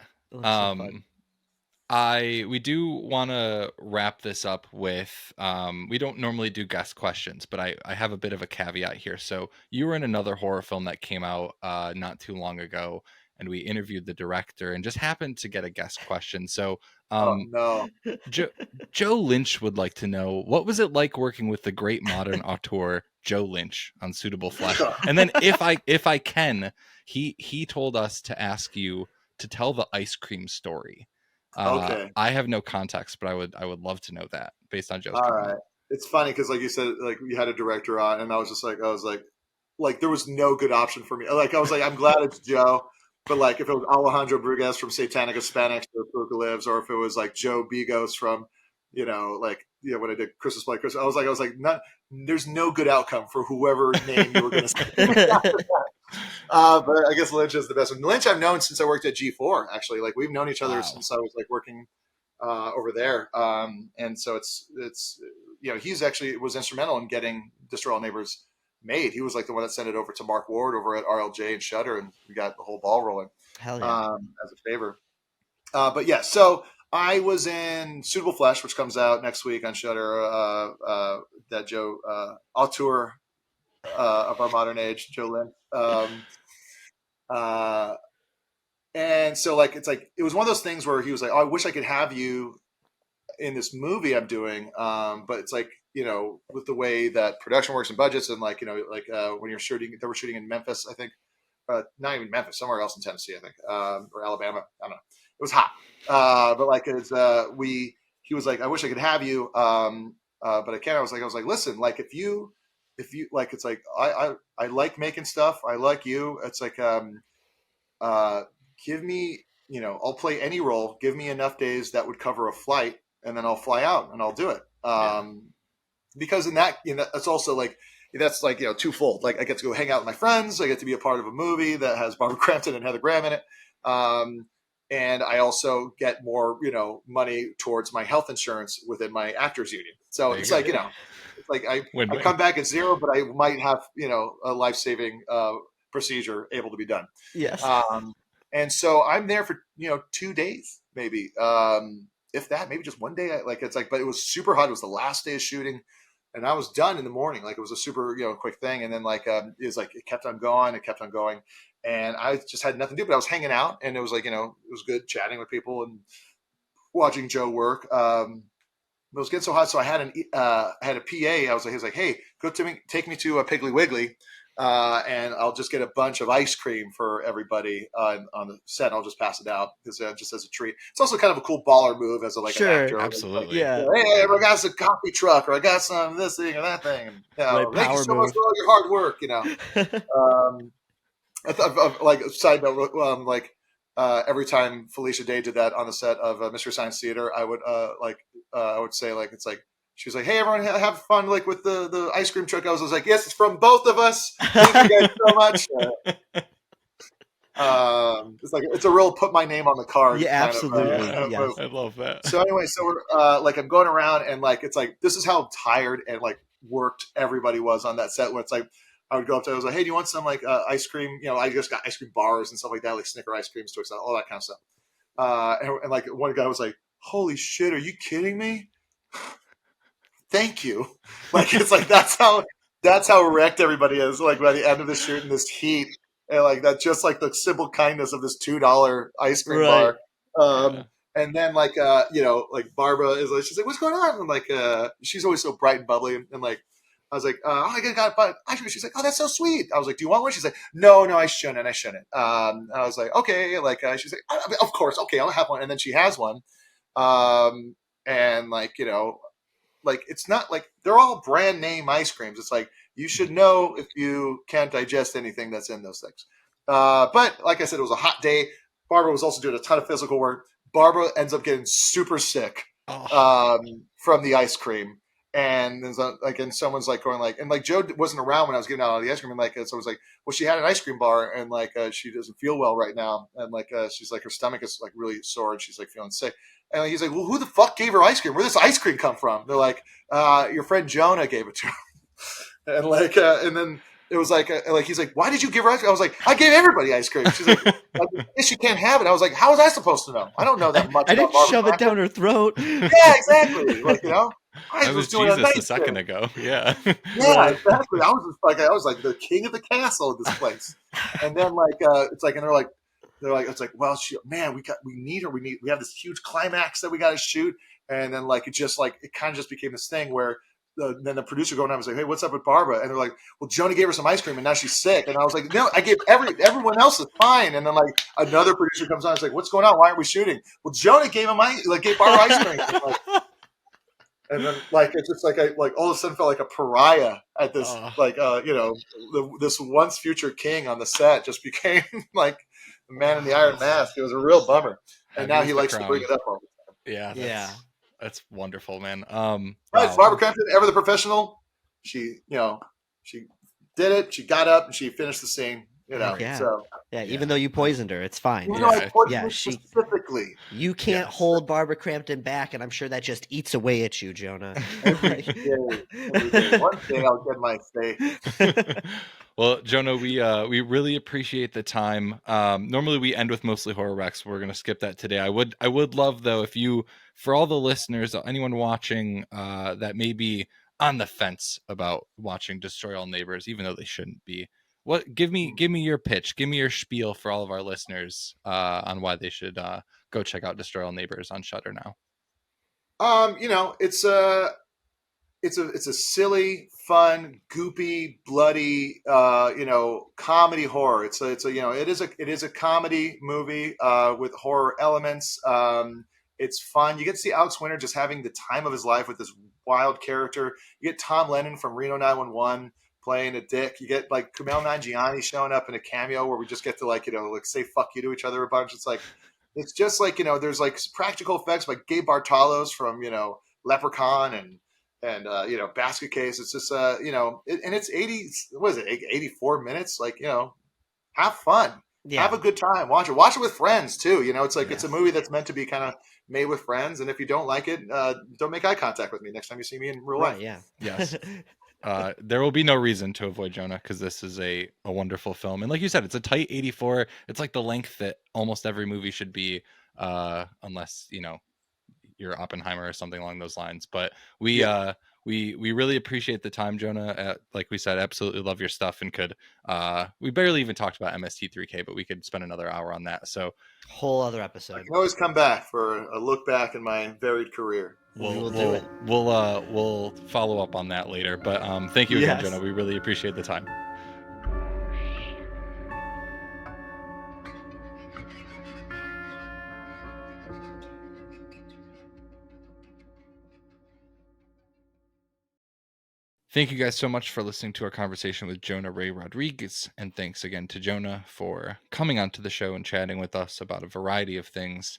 So we do want to wrap this up with, we don't normally do guest questions, but I have a bit of a caveat here. So you were in another horror film that came out not too long ago, and we interviewed the director and just happened to get a guest question. So Joe Lynch would like to know, what was it like working with the great modern auteur Joe Lynch on Suitable Flesh. And then if I can, he told us to ask you to tell the ice cream story. Okay. I have no context, but I would love to know that based on Joe's All comment. right. It's funny because, like you said, like you had a director on, and I was like, there was no good option for me. Like, I was like, I'm glad it's Joe, but like, if it was Alejandro Brugues from Satanic Hispanics or Lives, or if it was like Joe Bigos from, when I did Christmas Play Christmas, I was like, there's no good outcome for whoever name you were going to say. But I guess Lynch is the best one. Lynch I've known since I worked at G4. Actually, like we've known each other since I was like working over there, and so it's he's actually was instrumental in getting Destroy All Neighbors made. He was like the one that sent it over to Mark Ward over at RLJ and Shudder, and we got the whole ball rolling. Hell yeah. As a favor. But yeah, so I was in Suitable Flesh, which comes out next week on Shudder. That Joe Auteur of our modern age, Joe Lynch. And so like it's like it was one of those things where he was like, "Oh, I wish I could have you in this movie I'm doing," but it's like with the way that production works and budgets, and like when you're shooting, they were shooting in Memphis, I think, not even Memphis, somewhere else in Tennessee, I think, or Alabama, I don't know. It was hot, but like it's he was like, "I wish I could have you, but I can't." I was like, "Listen, like if you like, it's like I like making stuff. I like you. It's like give me, I'll play any role. Give me enough days that would cover a flight, and then I'll fly out and I'll do it." Because in that, it's also like, that's like, twofold. Like I get to go hang out with my friends. I get to be a part of a movie that has Barbara Crampton and Heather Graham in it. And I also get more, money towards my health insurance within my actors union. So it's like, it's like I come back at zero, but I might have, a life-saving procedure able to be done. Yes. And so I'm there for, 2 days, maybe, if that, maybe just one day. But it was super hot. It was the last day of shooting, and I was done in the morning. Like it was a super, quick thing. And then it was like, it kept on going. And I just had nothing to do, but I was hanging out, and it was like, it was good chatting with people and watching Joe work. It was getting so hot. So I had a PA. He was like, "Hey, take me to a Piggly Wiggly. And I'll just get a bunch of ice cream for everybody on the set. I'll just pass it out because just as a treat. It's also kind of a cool baller move as an actor. Absolutely. Yeah. Hey, I got some coffee truck, or I got some this thing or that thing. And, thank you so much for all your hard work. Like a side note, every time Felicia Day did that on the set of Mystery Science Theater, I would I would say it's like. She was like, "Hey, everyone, have fun with the ice cream truck." I was like, "Yes, it's from both of us. Thank you guys so much." It's a real put my name on the card. Yeah, absolutely. Yes. I love that. So anyway, so we're I'm going around, and it's like this is how tired and worked everybody was on that set. Where it's like I would go up to, I was like, "Hey, do you want some ice cream?" I just got ice cream bars and stuff like that, like Snicker ice creams, Twix, all that kind of stuff. And one guy was like, "Holy shit, are you kidding me?" Thank you. It's like that's how wrecked everybody is. Like by the end of the shoot in this heat, and that's just the simple kindness of this $2 ice cream bar. And then Barbara is she's like, "What's going on?" And she's always so bright and bubbly. And I was like, "Oh, I got ice cream." She's like, "Oh, that's so sweet." I was like, "Do you want one?" She's like, No, I shouldn't. I was like, "Okay." She's like, "Of course, okay, I'll have one." And then she has one. And it's not they're all brand name ice creams. It's like you should know if you can't digest anything that's in those things. But like I said, it was a hot day. Barbara was also doing a ton of physical work. Barbara ends up getting super sick from the ice cream. And then and someone's going and Joe wasn't around when I was getting out all the ice cream. And so I was like, well, she had an ice cream bar, and she doesn't feel well right now. And she's her stomach is really sore, and she's feeling sick. And he's like, "Well, who the fuck gave her ice cream? Where did this ice cream come from?" They're like, "Your friend Jonah gave it to her." And and then it was he's like, "Why did you give her ice cream?" I was like, "I gave everybody ice cream." She's like, "I guess you can't have it." I was like, "How was I supposed to know? I don't know that much." I didn't shove it down her throat. Yeah, exactly. I was doing Jesus nice a second ago. Yeah. Yeah, exactly. I was just the king of the castle of this place. And then it's and it's like, "Well, we need her. We have this huge climax that we got to shoot." And then it kind of just became this thing where then the producer going on was like, "Hey, what's up with Barbara?" And they're like, "Well, Jonah gave her some ice cream and now she's sick." And I was like, "No, I gave everyone else is fine." And then like another producer comes on, and is like, "What's going on? Why aren't we shooting?" Well, Jonah gave gave Barbara ice cream. And then like it's just like I like all of a sudden felt like a pariah at this this once future king on the set just became like the man in the iron mask. It was a real bummer. And now he likes to bring it up all the time. Yeah. That's wonderful, man. Right, Barbara Crampton, ever the professional. She did it. She got up and she finished the scene. Even though you poisoned her, it's fine. Even though I poisoned her specifically. You can't hold Barbara Crampton back, and I'm sure that just eats away at you, Jonah. Every day. One day I'll get my say. Well, Jonah, we really appreciate the time. Normally we end with mostly horror recs. We're gonna skip that today. I would love though if you, for all the listeners, anyone watching that may be on the fence about watching Destroy All Neighbors, even though they shouldn't be. Give me your pitch. Give me your spiel for all of our listeners on why they should go check out Destroy All Neighbors on Shudder now. It's a silly, fun, goopy, bloody, comedy horror. It is a comedy movie with horror elements. It's fun. You get to see Alex Winter just having the time of his life with this wild character. You get Tom Lennon from Reno 911 playing a dick. You get like Kumail Nanjiani showing up in a cameo where we just get to say fuck you to each other a bunch. It's just like, there's like practical effects by Gabe Bartalos from, Leprechaun and Basket Case. It's just, and it's 84 minutes. Like, have fun. Yeah. Have a good time. Watch it with friends too. It's a movie that's meant to be kind of made with friends. And if you don't like it, don't make eye contact with me next time you see me in real life. Yeah. Yes. There will be no reason to avoid Jonah because this is a wonderful film. And like you said, it's a tight 84. It's like the length that almost every movie should be, unless, you're Oppenheimer or something along those lines. But we really appreciate the time, Jonah. Like we said, absolutely love your stuff and we barely even talked about MST3K, but we could spend another hour on that. So whole other episode. I can always come back for a look back in my varied career. We'll do it. We'll follow up on that later. But thank you again, Jonah. We really appreciate the time. Thank you guys so much for listening to our conversation with Jonah Ray Rodrigues. And thanks again to Jonah for coming onto the show and chatting with us about a variety of things.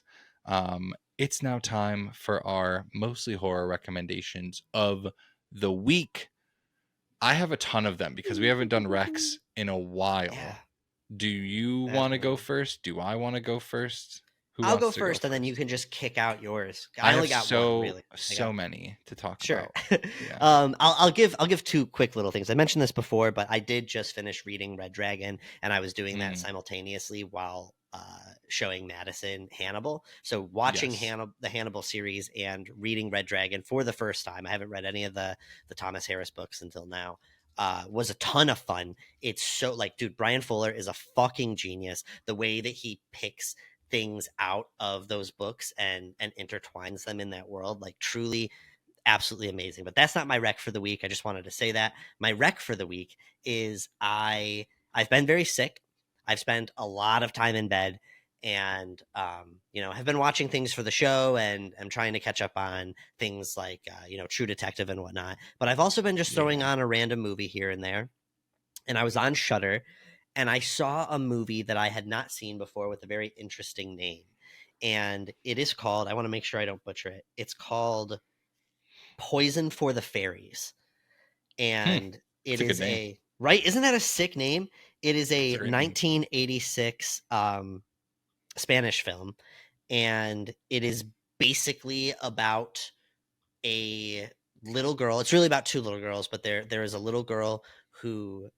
It's now time for our mostly horror recommendations of the week. I have a ton of them because we haven't done Rex in a while. Yeah. Do you want to go first? Do I want to go first? I'll go first, and then you can just kick out yours. I only got one, really. So many to talk about. Yeah. I'll give two quick little things. I mentioned this before, but I did just finish reading Red Dragon, and I was doing that simultaneously while showing Madison Hannibal. So watching the Hannibal series and reading Red Dragon for the first time. I haven't read any of the Thomas Harris books until now. Was a ton of fun. It's so dude, Brian Fuller is a fucking genius. The way that he picks things out of those books and intertwines them in that world, truly absolutely amazing. But that's not my rec for the week. I just wanted to say that. My rec for the week is I've been very sick. I've spent a lot of time in bed and have been watching things for the show, and I'm trying to catch up on things like True Detective and whatnot. But I've also been just throwing on a random movie here and there. And I was on Shudder, and I saw a movie that I had not seen before with a very interesting name. And it is called, I want to make sure I don't butcher it, it's called Poison for the Fairies. And it is right? Isn't that a sick name? It is a 1986 Spanish film. And it is basically about a little girl. It's really about two little girls, but there is a little girl who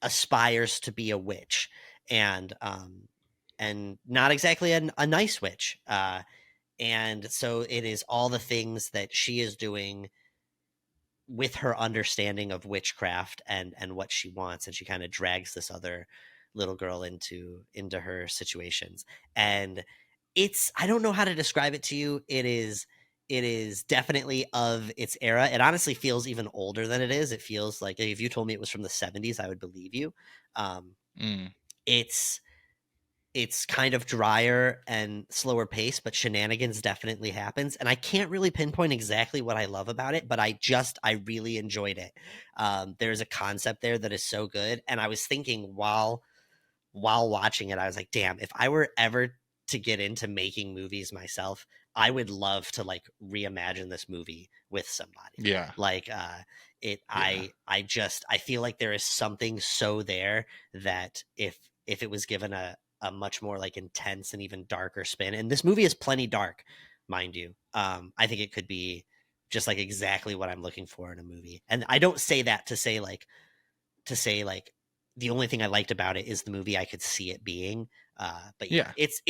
aspires to be a witch, and not exactly a nice witch. And so it is all the things that she is doing with her understanding of witchcraft and what she wants. And she kind of drags this other little girl into her situations. And I don't know how to describe it to you. It is it is definitely of its era. It honestly feels even older than it is. It feels like if you told me it was from the 70s, I would believe you. It's kind of drier and slower pace, but shenanigans definitely happens. And I can't really pinpoint exactly what I love about it, but I really enjoyed it. There's a concept there that is so good. And I was thinking while watching it, I was like, damn, if I were ever to get into making movies myself, I would love to like reimagine this movie with somebody. Yeah. Like I feel like there is something so there that if it was given a much more like intense and even darker spin, and this movie is plenty dark, mind you, I think it could be just like exactly what I'm looking for in a movie. And I don't say that to say like the only thing I liked about it is the movie I could see it being. But yeah, it's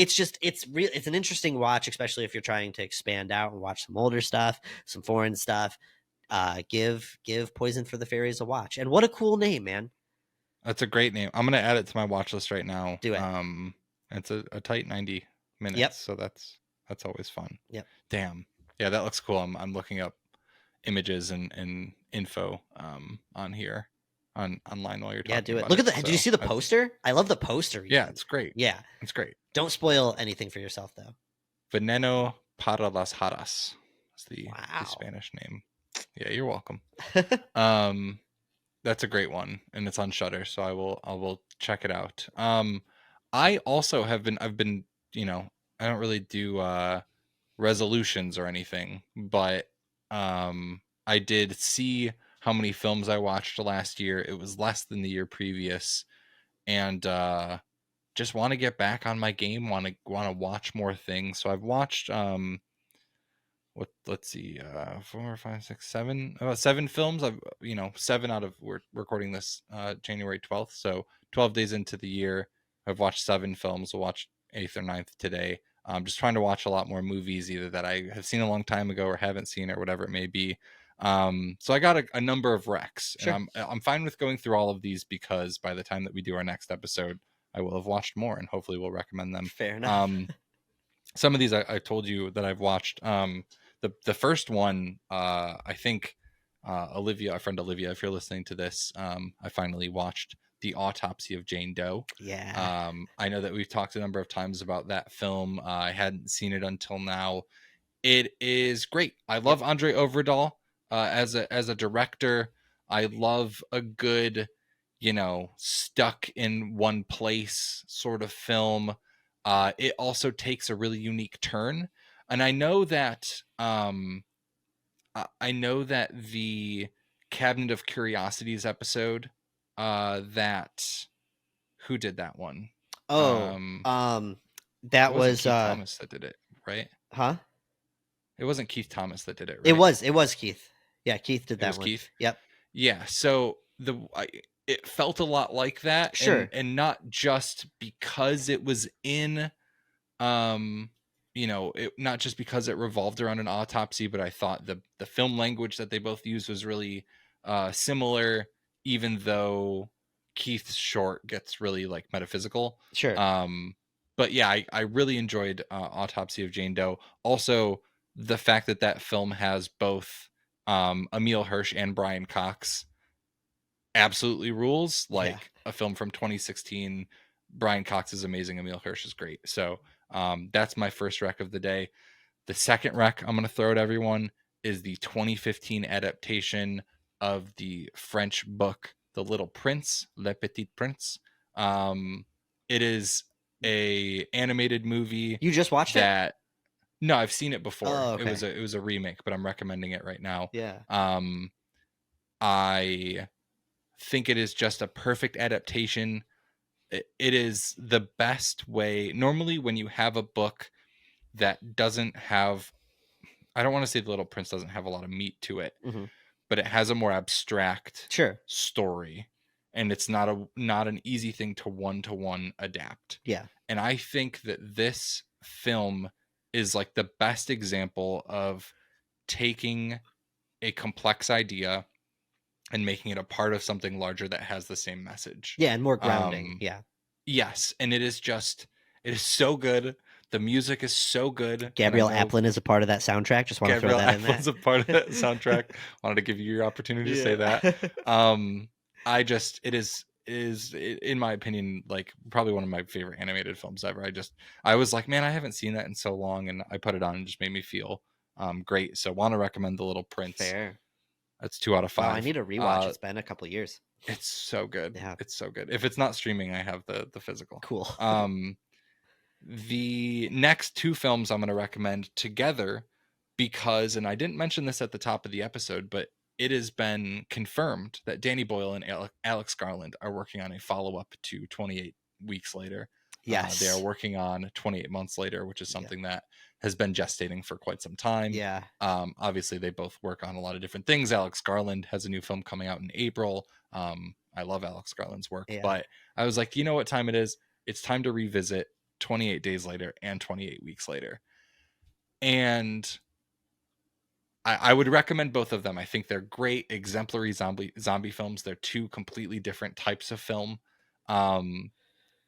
an interesting watch, especially if you're trying to expand out and watch some older stuff, some foreign stuff. Give Poison for the Fairies a watch. And what a cool name, man. That's a great name. I'm gonna add it to my watch list right now. Do it. It's a tight 90 minutes. Yep. So that's always fun. Yep. Damn. Yeah, that looks cool. I'm looking up images and info on here online while you're talking. Yeah, do it. About Look at it. the. Did you see the poster? I love the poster. Yeah, even. it's great. Yeah, it's great. Don't spoil anything for yourself though. Veneno para las hadas is the Spanish name. Yeah, you're welcome. That's a great one, and it's on Shudder, so I will check it out. I also I've been, I don't really do resolutions or anything, but I did see how many films I watched last year. It was less than the year previous, and just want to get back on my game. Want to watch more things. So I've watched let's see, 4, 5, 6, 7, about 7 films. I've 7 out of, we're recording this January 12th, so 12 days into the year, I've watched 7 films. We'll watch 8th or 9th today. I'm just trying to watch a lot more movies, either that I have seen a long time ago or haven't seen, or whatever it may be. So I got a number of recs. Sure. And I'm fine with going through all of these, because by the time that we do our next episode, I will have watched more, and hopefully we'll recommend them. Fair enough. Some of these I told you that I've watched. The first one, I think, Olivia, our friend Olivia, if you're listening to this, I finally watched The Autopsy of Jane Doe. Yeah. I know that we've talked a number of times about that film. I hadn't seen it until now. It is great. I love Andre Overdahl as a director. I love a good, stuck in one place sort of film. It also takes a really unique turn. And I know that the Cabinet of Curiosities episode, that, who did that one? That was Keith Thomas that did it, right? Huh? It wasn't Keith Thomas that did it, right? It was Keith. Yeah, Keith did that. It was Keith. Yep. Yeah. So it felt a lot like that. Sure. And not just because it was in, not just because it revolved around an autopsy, but I thought the film language that they both used was really similar, even though Keith's short gets really like metaphysical. Sure. But yeah, I really enjoyed Autopsy of Jane Doe. Also, the fact that film has both Emile Hirsch and Brian Cox absolutely rules. Like a film from 2016, Brian Cox is amazing, Emile Hirsch is great. So that's my first rec of the day. The second rec I'm going to throw at everyone is the 2015 adaptation of the French book The Little Prince, Le Petit Prince. It is a animated movie. You just watched it? No, I've seen it before. Oh, okay. It was a remake, but I'm recommending it right now. Yeah. I think it is just a perfect adaptation. It is the best way. Normally, when you have a book that doesn't have, I don't want to say The Little Prince doesn't have a lot of meat to it, but it has a more abstract story, and it's not an easy thing to one-to-one adapt. Yeah. And I think that this film is like the best example of taking a complex idea and making it a part of something larger that has the same message. Yeah, and more grounding. Yes, and it is so good. The music is so good. Gabrielle Aplin is a part of that soundtrack. Just want to throw that in there. Gabrielle Aplin's a part of that soundtrack. Wanted to give you your opportunity to say that. It is in my opinion like probably one of my favorite animated films ever. I was like, man, I haven't seen that in so long, and I put it on and just made me feel great. So want to recommend The Little Prince. Fair. That's 2 out of 5. Wow, I need a rewatch. It's been a couple years. It's so good. Yeah. It's so good. If it's not streaming, I have the physical. Cool. The next 2 films I'm going to recommend together because, and I didn't mention this at the top of the episode, but it has been confirmed that Danny Boyle and Alex Garland are working on a follow-up to 28 Weeks Later. Yes. They are working on 28 Months Later, which is something that has been gestating for quite some time. Yeah. Obviously, they both work on a lot of different things. Alex Garland has a new film coming out in April. I love Alex Garland's work, but I was like, you know what time it is? It's time to revisit 28 Days Later and 28 Weeks Later. And I would recommend both of them. I think they're great exemplary zombie films. They're 2 completely different types of film.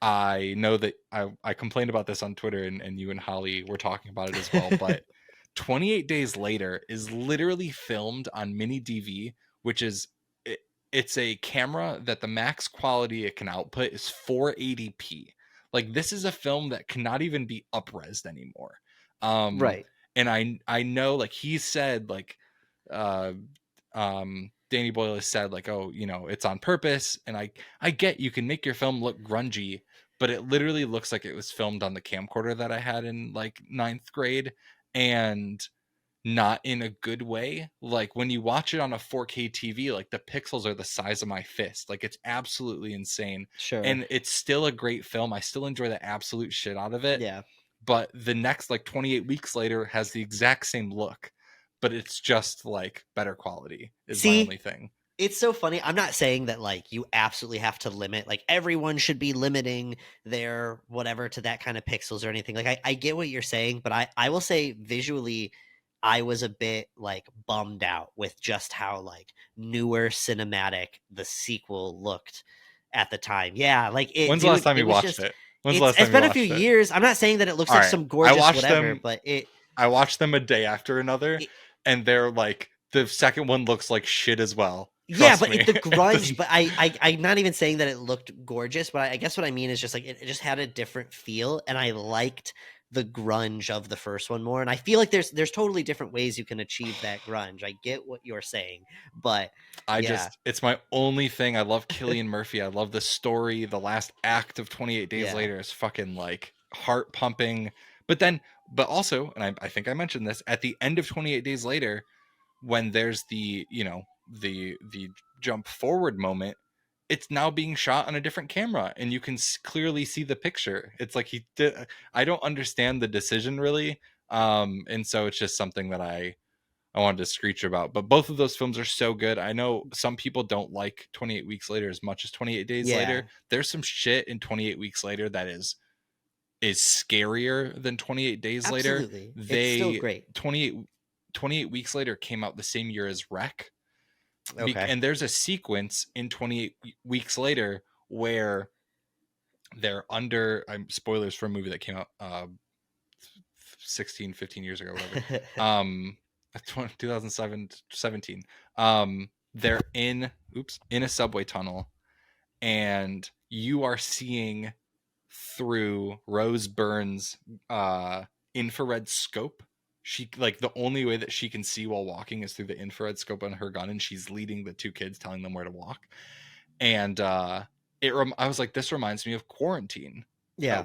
I know that I complained about this on Twitter, and you and Holly were talking about it as well, but 28 Days Later is literally filmed on mini DV, which is it's a camera that the max quality it can output is 480p. Like, this is a film that cannot even be up-resed anymore. Right. And I know, like, he said, like, Danny Boyle has said, like, oh, you know, it's on purpose. And I get you can make your film look grungy, but it literally looks like it was filmed on the camcorder that I had in, like, 9th grade, and not in a good way. Like, when you watch it on a 4K TV, like, the pixels are the size of my fist. Like, it's absolutely insane. Sure. And it's still a great film. I still enjoy the absolute shit out of it. Yeah. But the next, like, 28 Weeks Later has the exact same look, but it's just, like, better quality is my only thing. It's so funny. I'm not saying that, like, you absolutely have to limit, like, everyone should be limiting their whatever to that kind of pixels or anything. Like, I get what you're saying, but I will say visually, I was a bit, like, bummed out with just how, like, newer cinematic the sequel looked at the time. Yeah, like, when's the last time you watched it? It's been a few years. I'm not saying that it looks like some gorgeous whatever, but I watched them a day after another, and they're like, the second one looks like shit as well. Yeah, but the grunge, but I'm not even saying that it looked gorgeous, but I guess what I mean is just like it just had a different feel, and I liked the grunge of the first one more. And I feel like there's totally different ways you can achieve that grunge. I get what you're saying, but it's my only thing. I love Cillian Murphy. I love the story. The last act of 28 Days Later is fucking, like, heart pumping. But also, and I think I mentioned this, at the end of 28 Days Later, when there's the, you know, the jump forward moment, it's now being shot on a different camera, and you can clearly see the picture. It's like I don't understand the decision really. And so it's just something that I wanted to screech about. But both of those films are so good. I know some people don't like 28 Weeks Later as much as 28 Days Later. There's some shit in 28 Weeks Later that is scarier than 28 Days Later. It's still great. 28 Weeks Later came out the same year as Wreck. Okay. And there's a sequence in 28 Weeks Later where they're under, spoilers for a movie that came out 15 years ago, whatever. 2017. They're in a subway tunnel, and you are seeing through Rose Byrne's infrared scope. She, like, the only way that she can see while walking is through the infrared scope on her gun, and she's leading the 2 kids, telling them where to walk. And I was like, this reminds me of Quarantine,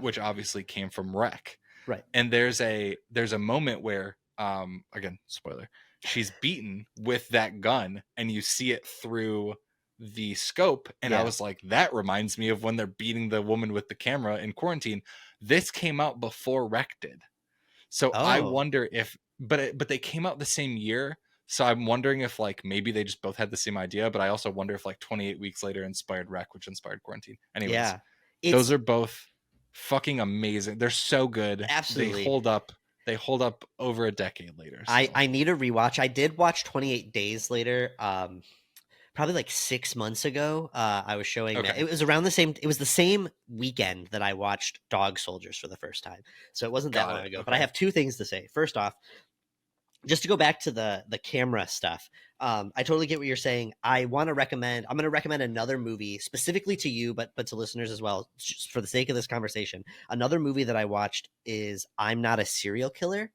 which obviously came from Wreck. Right. And there's a moment where, again, spoiler, she's beaten with that gun, and you see it through the scope. And I was like, that reminds me of when they're beating the woman with the camera in Quarantine. This came out before Wreck did. So I wonder if, but they came out the same year. So I'm wondering if, like, maybe they just both had the same idea. But I also wonder if, like, 28 Weeks Later inspired Wreck, which inspired Quarantine. Anyways, those are both fucking amazing. They're so good. Absolutely. They hold up over a decade later. So. I need a rewatch. I did watch 28 Days Later probably like 6 months ago. I was showing Okay. it was around the same. It was the same weekend that I watched Dog Soldiers for the first time, so it wasn't that long ago. Okay. But I have two things to say. First off, just to go back to the camera stuff, I totally get what you're saying. I'm going to recommend another movie specifically to you, but to listeners as well, just for the sake of this conversation. Another movie that I watched is I'm Not a Serial Killer.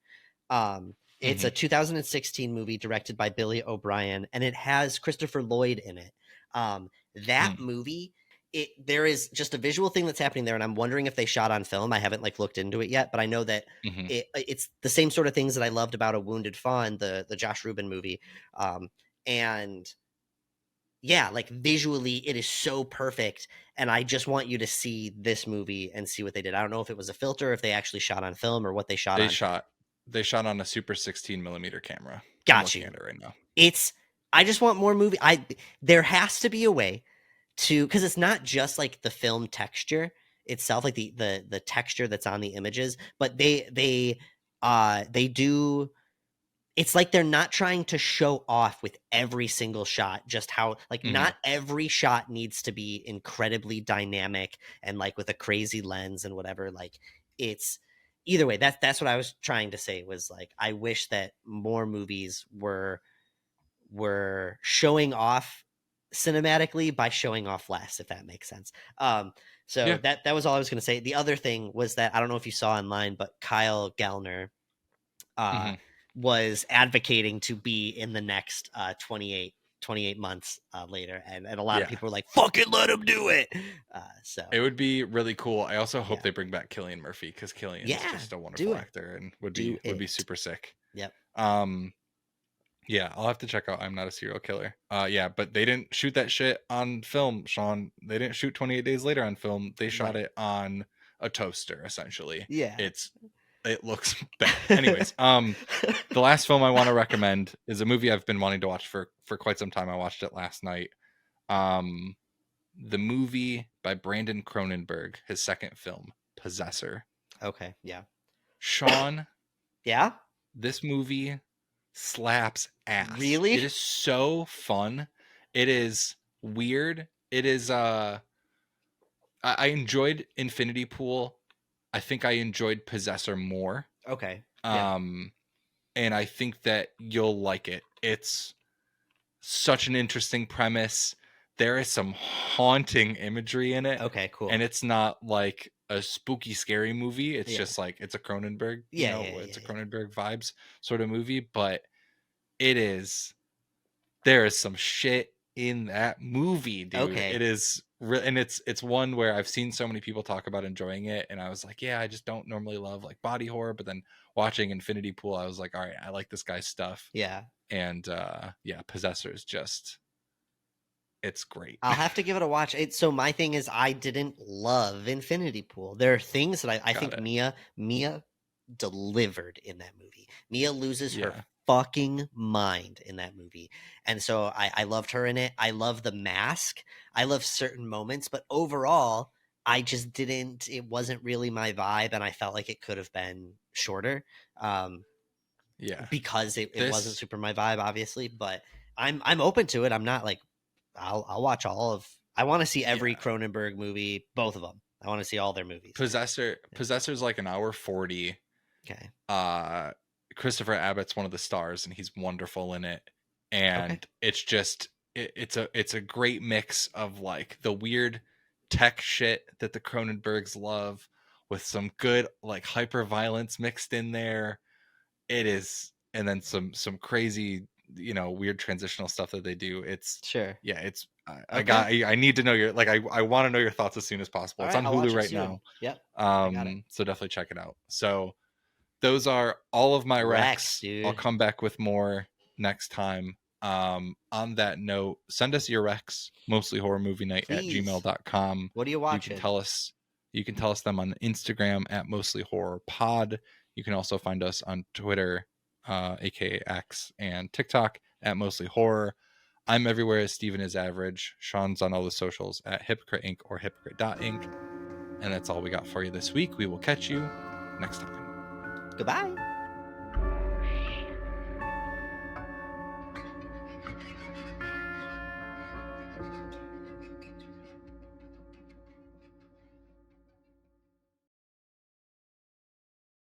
It's a 2016 movie directed by Billy O'Brien, and it has Christopher Lloyd in it. That movie, there is just a visual thing that's happening there, and I'm wondering if they shot on film. I haven't like looked into it yet, but I know that it's the same sort of things that I loved about A Wounded Fawn, the Josh Rubin movie. And yeah, like visually it is so perfect, and I just want you to see this movie and see what they did. I don't know if it was a filter, if they actually shot on film, or what they shot on. They shot on a super 16 millimeter camera. Got you. I'm looking at it right now. I just want more movie. There has to be a way to, because it's not just like the film texture itself, like the texture that's on the images, but they do. It's like they're not trying to show off with every single shot just how like not every shot needs to be incredibly dynamic and like with a crazy lens and whatever. Like it's either way. That's what I was trying to say, was like I wish that more movies were showing off cinematically by showing off less, if that makes sense. That was all I was going to say. The other thing was that I don't know if you saw online, but Kyle Gallner was advocating to be in the next 28 months later, and a lot of people were like, fucking let him do it. So it would be really cool. I also hope they bring back Cillian Murphy, because Cillian is just a wonderful actor and would be super sick. Yep. Yeah, I'll have to check out I'm Not a Serial Killer. But they didn't shoot that shit on film, Sean. They didn't shoot 28 Days Later on film. They shot it on a toaster, essentially. Yeah. It looks bad. Anyways, the last film I want to recommend is a movie I've been wanting to watch for quite some time. I watched it last night. The movie by Brandon Cronenberg, his second film, Possessor. Okay, yeah. Sean. Yeah? This movie slaps ass. Really? It is so fun. It is weird. It is I enjoyed Infinity Pool. I think I enjoyed Possessor more. Okay. And I think that you'll like it. It's such an interesting premise. There is some haunting imagery in it. Okay, cool. And it's not like a spooky, scary movie. It's just like, it's a Cronenberg, it's a Cronenberg vibes sort of movie, but there is some shit in that movie, dude. Okay. It is and it's one where I've seen so many people talk about enjoying it, and I was like, yeah, I just don't normally love like body horror, but then watching Infinity Pool, I was like, all right, I like this guy's stuff. Yeah. And Possessor is just, it's great. I'll have to give it a watch. So my thing is, I didn't love Infinity Pool. There are things that I think Mia delivered in that movie. Mia loses her fucking mind in that movie, and so I loved her in it. I love the mask. I love certain moments, but overall, I just didn't. It wasn't really my vibe, and I felt like it could have been shorter. Because it wasn't super my vibe, obviously. But I'm open to it. I'm not like I'll watch all of. I want to see every Cronenberg movie, both of them. I want to see all their movies. Possessor's like an hour 40. Okay. Christopher Abbott's one of the stars, and he's wonderful in it. And it's just it's a great mix of like the weird tech shit that the Cronenbergs love with some good like hyper violence mixed in there. It is, and then some crazy, weird transitional stuff that they do. It's it's I need to know your I want to know your thoughts as soon as possible. It's on Hulu right now. Yep. So definitely check it out. So those are all of my recs. Dude. I'll come back with more next time. On that note, send us your recs, mostlyhorrormovienight@gmail.com. What are you watching? You can tell us them on Instagram at mostlyhorrorpod. You can also find us on Twitter, aka X, and TikTok at mostlyhorror. I'm everywhere as Steven is average. Sean's on all the socials at Hypocrite Inc. or hypocrite.inc. And that's all we got for you this week. We will catch you next time. Goodbye.